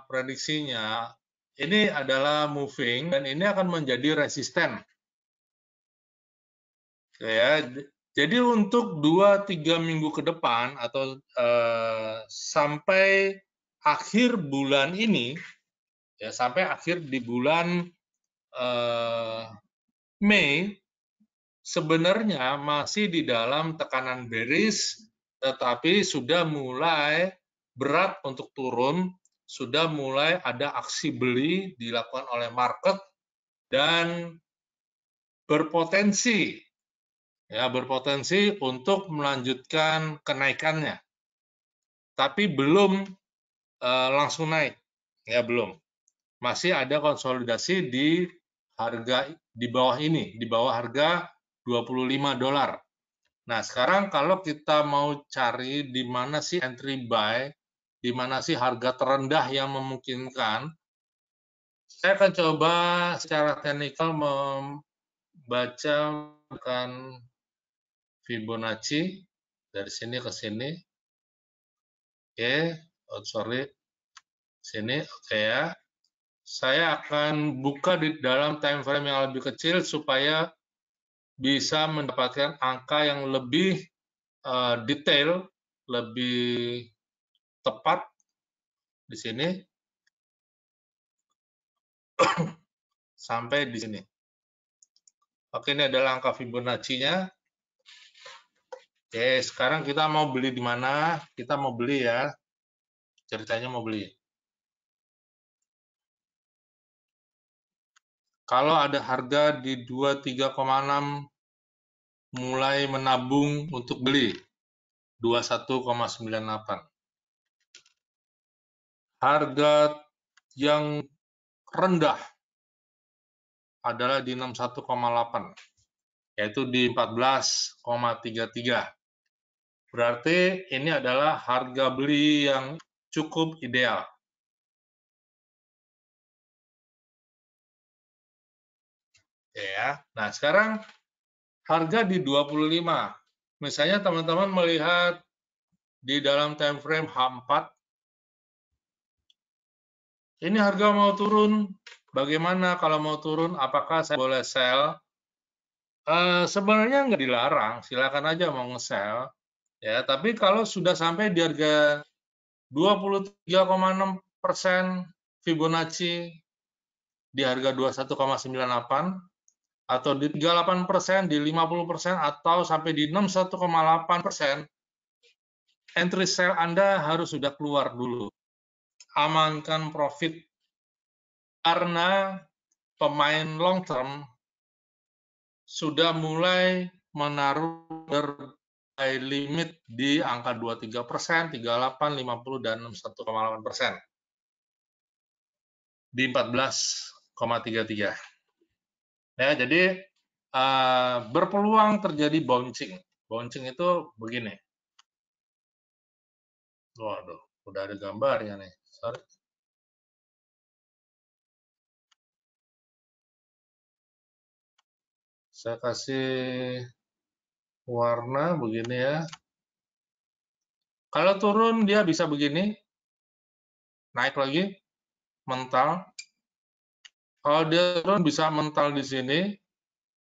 prediksinya ini adalah moving dan ini akan menjadi resisten. Ya, jadi untuk 2-3 minggu ke depan atau sampai akhir bulan ini, ya sampai akhir di bulan Mei, sebenarnya masih di dalam tekanan bearish, tetapi sudah mulai berat untuk turun, sudah mulai ada aksi beli dilakukan oleh market dan berpotensi untuk melanjutkan kenaikannya. Tapi belum langsung naik. Ya, belum. Masih ada konsolidasi di harga di bawah ini, di bawah harga 25 dolar. Nah, sekarang kalau kita mau cari di mana sih entry buy, di mana sih harga terendah yang memungkinkan, saya akan coba secara teknikal membaca Fibonacci dari sini ke sini. Oke, sorry. Sini, oke ya. Saya akan buka di dalam time frame yang lebih kecil supaya bisa mendapatkan angka yang lebih detail, lebih tepat di sini sampai di sini. Oke, ini adalah angka Fibonacci-nya. Oke, sekarang kita mau beli di mana? Kita mau beli ya. Ceritanya mau beli. Kalau ada harga di 23,6 mulai menabung untuk beli 21,98. Harga yang rendah adalah di 61,8, yaitu di 14,33. Berarti ini adalah harga beli yang cukup ideal. Ya. Nah, sekarang harga di 25. Misalnya teman-teman melihat di dalam time frame H4, ini harga mau turun, bagaimana kalau mau turun, apakah saya boleh sell? Sebenarnya nggak dilarang, silakan aja mau nge-sell. Ya, tapi kalau sudah sampai di harga 23,6%, Fibonacci di harga 21,98 atau di 38%, di 50% atau sampai di 61,8%, entry sell Anda harus sudah keluar dulu. Amankan profit karena pemain long term sudah mulai menaruh buy limit di angka 23%, 38, 50, dan 61,8% di 14,33. Ya, jadi berpeluang terjadi bouncing. Bouncing itu begini. Waduh, udah ada gambarnya nih. Sorry. Saya kasih warna begini ya. Kalau turun dia bisa begini, naik lagi, mental. Kalau dia turun bisa mental di sini,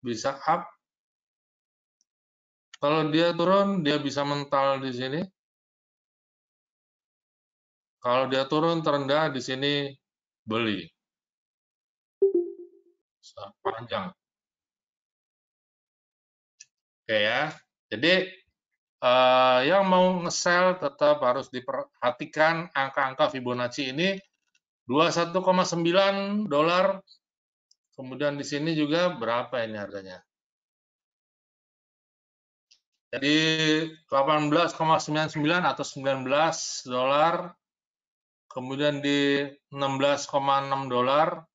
bisa up. Kalau dia turun dia bisa mental di sini. Kalau dia turun terendah di sini beli. Panjang. Oke ya. Jadi yang mau nge-sell tetap harus diperhatikan angka-angka Fibonacci ini 21,9 dolar. Kemudian di sini juga berapa ini harganya? Jadi 18,99 atau 19 dolar. Kemudian di 16,6 dolar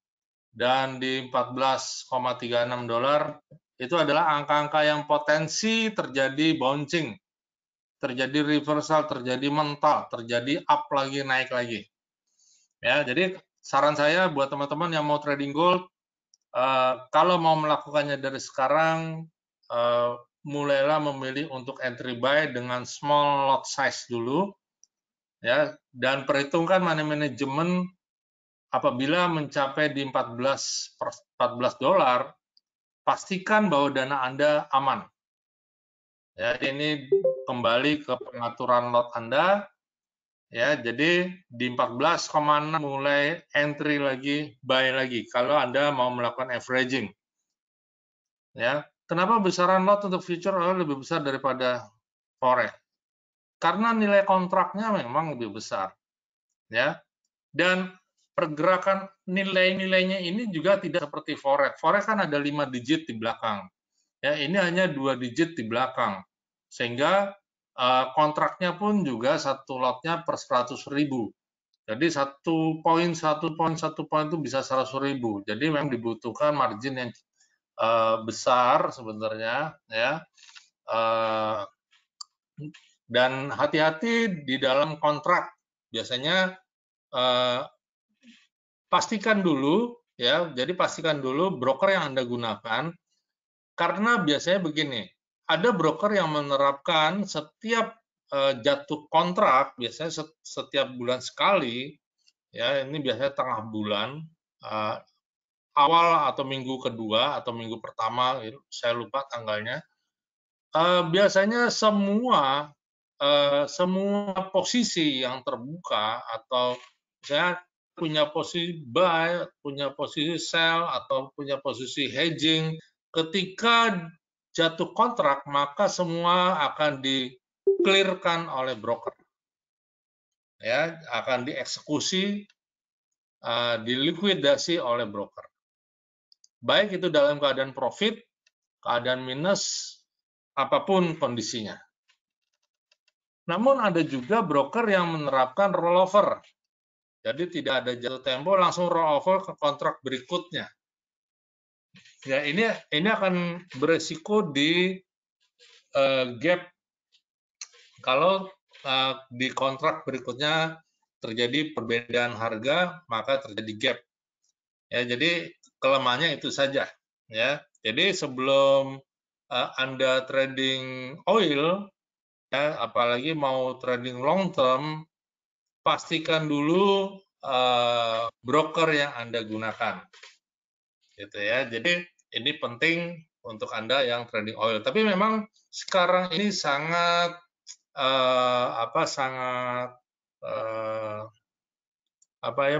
dan di 14,36 dolar. Itu adalah angka-angka yang potensi terjadi bouncing, terjadi reversal, terjadi mental, terjadi up lagi, naik lagi. Ya, jadi saran saya buat teman-teman yang mau trading gold, kalau mau melakukannya dari sekarang, mulailah memilih untuk entry buy dengan small lot size dulu, ya, dan perhitungkan money management apabila mencapai di 14 dolar, pastikan bahwa dana Anda aman. Ya, ini kembali ke pengaturan lot Anda. Ya, jadi di 14,6 mulai entry lagi, buy lagi kalau Anda mau melakukan averaging. Ya, kenapa besaran lot untuk future lebih besar daripada forex? Karena nilai kontraknya memang lebih besar. Ya. Dan pergerakan nilai-nilainya ini juga tidak seperti forex. Forex kan ada 5 digit di belakang. Ya, ini hanya 2 digit di belakang. Sehingga kontraknya pun juga satu lotnya per 100.000. Jadi satu poin itu bisa 100.000. Jadi memang dibutuhkan margin yang besar sebenarnya, ya. Dan hati-hati di dalam kontrak. Biasanya pastikan dulu, ya. Jadi pastikan dulu broker yang Anda gunakan, karena biasanya begini, ada broker yang menerapkan setiap jatuh kontrak, biasanya setiap bulan sekali, ya, ini biasanya tengah bulan, awal atau minggu kedua atau minggu pertama, saya lupa tanggalnya. Biasanya semua posisi yang terbuka atau saya punya posisi buy, punya posisi sell atau punya posisi hedging, ketika jatuh kontrak maka semua akan di-clearkan oleh broker. Ya, akan dieksekusi, dilikuidasi oleh broker. Baik itu dalam keadaan profit, keadaan minus, apapun kondisinya. Namun ada juga broker yang menerapkan rollover. Jadi tidak ada jatuh tempo, langsung rollover ke kontrak berikutnya. Ya, ini akan beresiko di gap kalau di kontrak berikutnya terjadi perbedaan harga, maka terjadi gap. Ya, jadi kelemahannya itu saja. Ya, jadi sebelum Anda trading oil, ya, apalagi mau trading long term, pastikan dulu broker yang Anda gunakan. Gitu ya. Jadi ini penting untuk Anda yang trading oil. Tapi memang sekarang ini sangat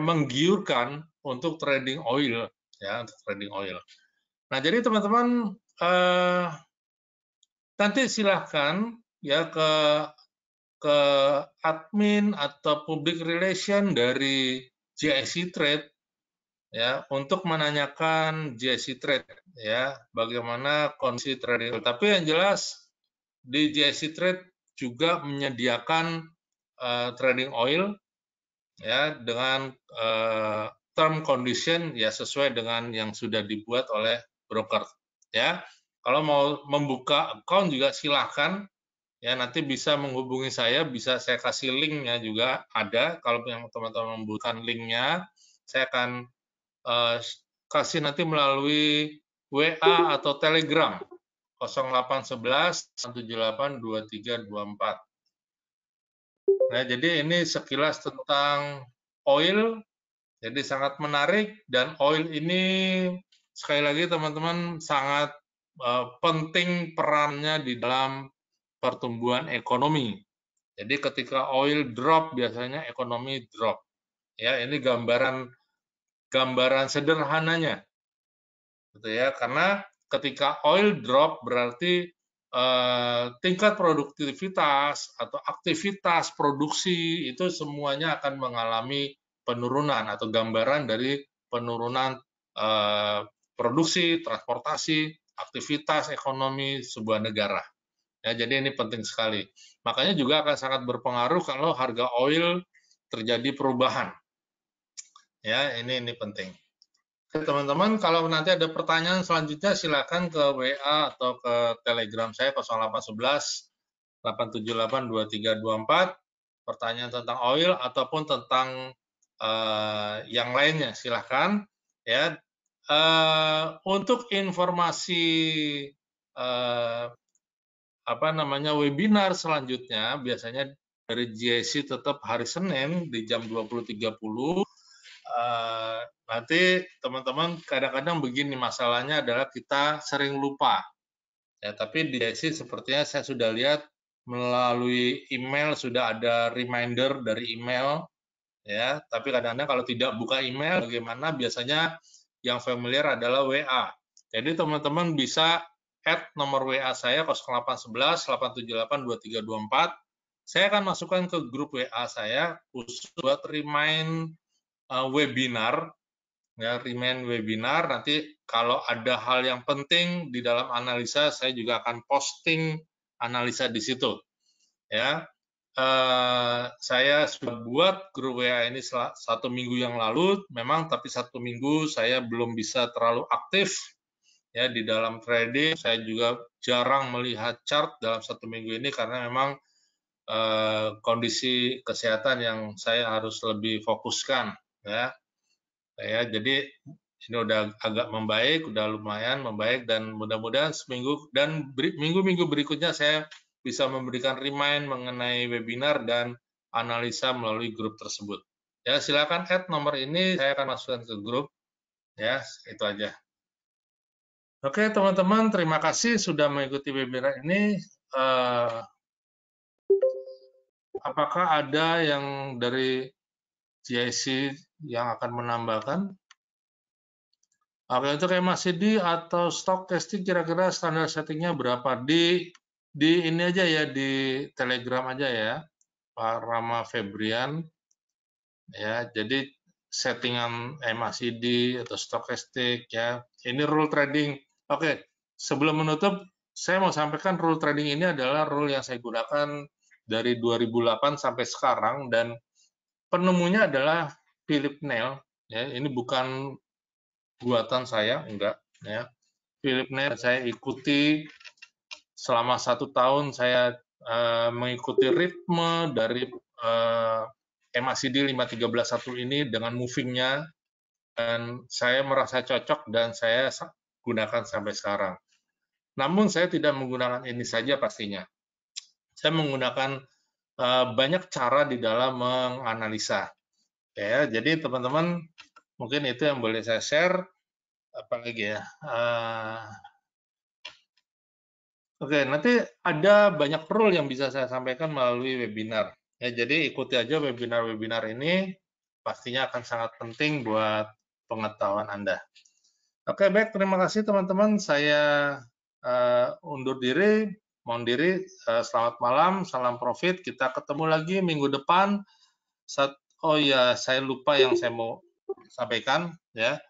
menggiurkan untuk trading oil, ya, untuk trading oil. Nah, jadi teman-teman nanti silahkan ya ke admin atau public relation dari GIC Trade ya untuk menanyakan GIC Trade ya bagaimana kondisi trading. Tapi yang jelas di GIC Trade juga menyediakan trading oil ya dengan term condition ya sesuai dengan yang sudah dibuat oleh broker ya. Kalau mau membuka account juga silahkan ya, nanti bisa menghubungi saya, bisa saya kasih linknya juga ada. Kalau yang teman-teman membutuhkan linknya, saya akan kasih nanti melalui WA atau Telegram 0811 178 2324. Nah, jadi ini sekilas tentang oil, jadi sangat menarik dan oil ini sekali lagi teman-teman sangat penting perannya di dalam pertumbuhan ekonomi. Jadi ketika oil drop biasanya ekonomi drop. Ya, ini gambaran sederhananya. Gitu ya, karena ketika oil drop berarti tingkat produktivitas atau aktivitas produksi itu semuanya akan mengalami penurunan atau gambaran dari penurunan produksi, transportasi, aktivitas ekonomi sebuah negara. Ya, jadi ini penting sekali. Makanya juga akan sangat berpengaruh kalau harga oil terjadi perubahan. Ya, ini penting. Teman-teman, kalau nanti ada pertanyaan selanjutnya silakan ke WA atau ke Telegram saya 0811 878 2324. Pertanyaan tentang oil ataupun tentang yang lainnya silakan ya. Untuk informasi webinar selanjutnya biasanya dari GIC tetap hari Senin di jam 20.30. Nanti teman-teman kadang-kadang begini masalahnya adalah kita sering lupa. Ya, tapi di GIC sepertinya saya sudah lihat melalui email sudah ada reminder dari email ya, tapi kadang-kadang kalau tidak buka email bagaimana biasanya yang familiar adalah WA. Jadi teman-teman bisa add nomor WA saya 0811 878 2324. Saya akan masukkan ke grup WA saya khusus buat remind webinar ya, remind webinar. Nanti kalau ada hal yang penting di dalam analisa saya juga akan posting analisa di situ ya. Saya sudah buat grup WA ini 1 minggu yang lalu, memang tapi 1 minggu saya belum bisa terlalu aktif ya di dalam trading. Saya juga jarang melihat chart dalam 1 minggu ini karena memang kondisi kesehatan yang saya harus lebih fokuskan ya. Jadi ini udah agak membaik, udah lumayan membaik dan mudah-mudahan seminggu dan minggu-minggu berikutnya saya bisa memberikan remind mengenai webinar dan analisa melalui grup tersebut. Ya, silakan add nomor ini, saya akan masukkan ke grup. Ya, itu aja. Oke, teman-teman, terima kasih sudah mengikuti webinar ini. Apakah ada yang dari GIC yang akan menambahkan? Oke, untuk MACD atau stochastic kira-kira standar settingnya berapa? Di ini aja ya, di Telegram aja ya, Pak Rama Febrian. Ya, jadi settingan MACD atau stochastic ya. Ini rule trading. Oke, sebelum menutup, saya mau sampaikan rule trading ini adalah rule yang saya gunakan dari 2008 sampai sekarang dan penemunya adalah Philip Neal. Ya, ini bukan buatan saya, enggak. Ya. Philip Neal saya ikuti selama 1 tahun saya mengikuti ritme dari MACD 5.13.1 ini dengan movingnya dan saya merasa cocok dan saya gunakan sampai sekarang. Namun saya tidak menggunakan ini saja pastinya. Saya menggunakan banyak cara di dalam menganalisa. Ya, jadi teman-teman mungkin itu yang boleh saya share. Apalagi ya. Oke, nanti ada banyak rule yang bisa saya sampaikan melalui webinar. Ya, jadi ikuti aja webinar-webinar ini. pastinya akan sangat penting buat pengetahuan Anda. Oke, baik, terima kasih teman-teman. Saya undur diri, mohon diri. Selamat malam, salam profit. Kita ketemu lagi minggu depan. Oh ya, saya lupa yang saya mau sampaikan ya.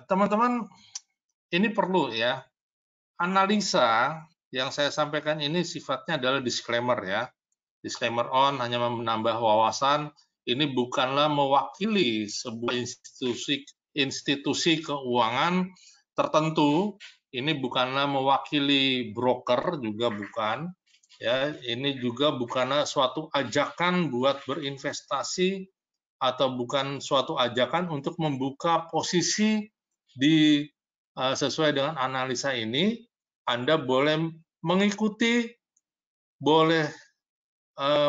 Teman-teman, ini perlu ya. Analisa yang saya sampaikan ini sifatnya adalah disclaimer ya. Disclaimer on, hanya menambah wawasan. Ini bukanlah mewakili sebuah institusi keuangan tertentu. Ini bukanlah mewakili broker, juga bukan. Ya, ini juga bukanlah suatu ajakan buat berinvestasi atau bukan suatu ajakan untuk membuka posisi di sesuai dengan analisa ini. Anda boleh mengikuti, boleh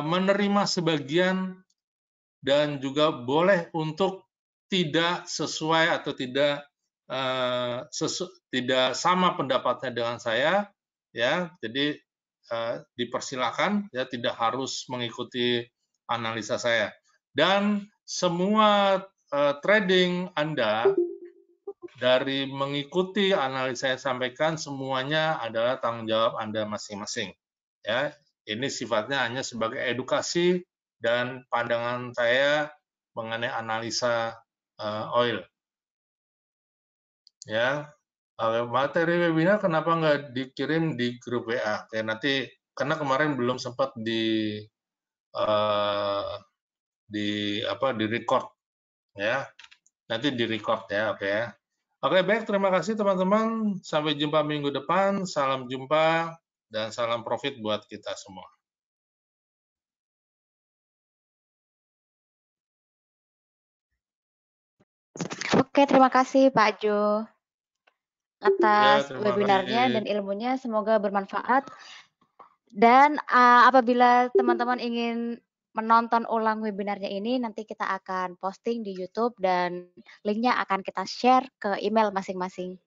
menerima sebagian, dan juga boleh untuk tidak sesuai atau tidak sama pendapatnya dengan saya, ya. Jadi dipersilakan, ya, tidak harus mengikuti analisa saya. Dan semua trading Anda dari mengikuti analisa saya sampaikan semuanya adalah tanggung jawab Anda masing-masing. Ya, ini sifatnya hanya sebagai edukasi dan pandangan saya mengenai analisa oil. Ya, materi webinar kenapa nggak dikirim di grup WA? Oke, nanti karena kemarin belum sempat di record ya. Nanti di record ya, oke ya. Oke, baik, terima kasih teman-teman. Sampai jumpa minggu depan. Salam jumpa dan salam profit buat kita semua. Oke, terima kasih Pak Jo atas terima webinarnya kasih. dan ilmunya, semoga bermanfaat. Dan apabila teman-teman ingin menonton ulang webinarnya ini, nanti kita akan posting di YouTube dan linknya akan kita share ke email masing-masing.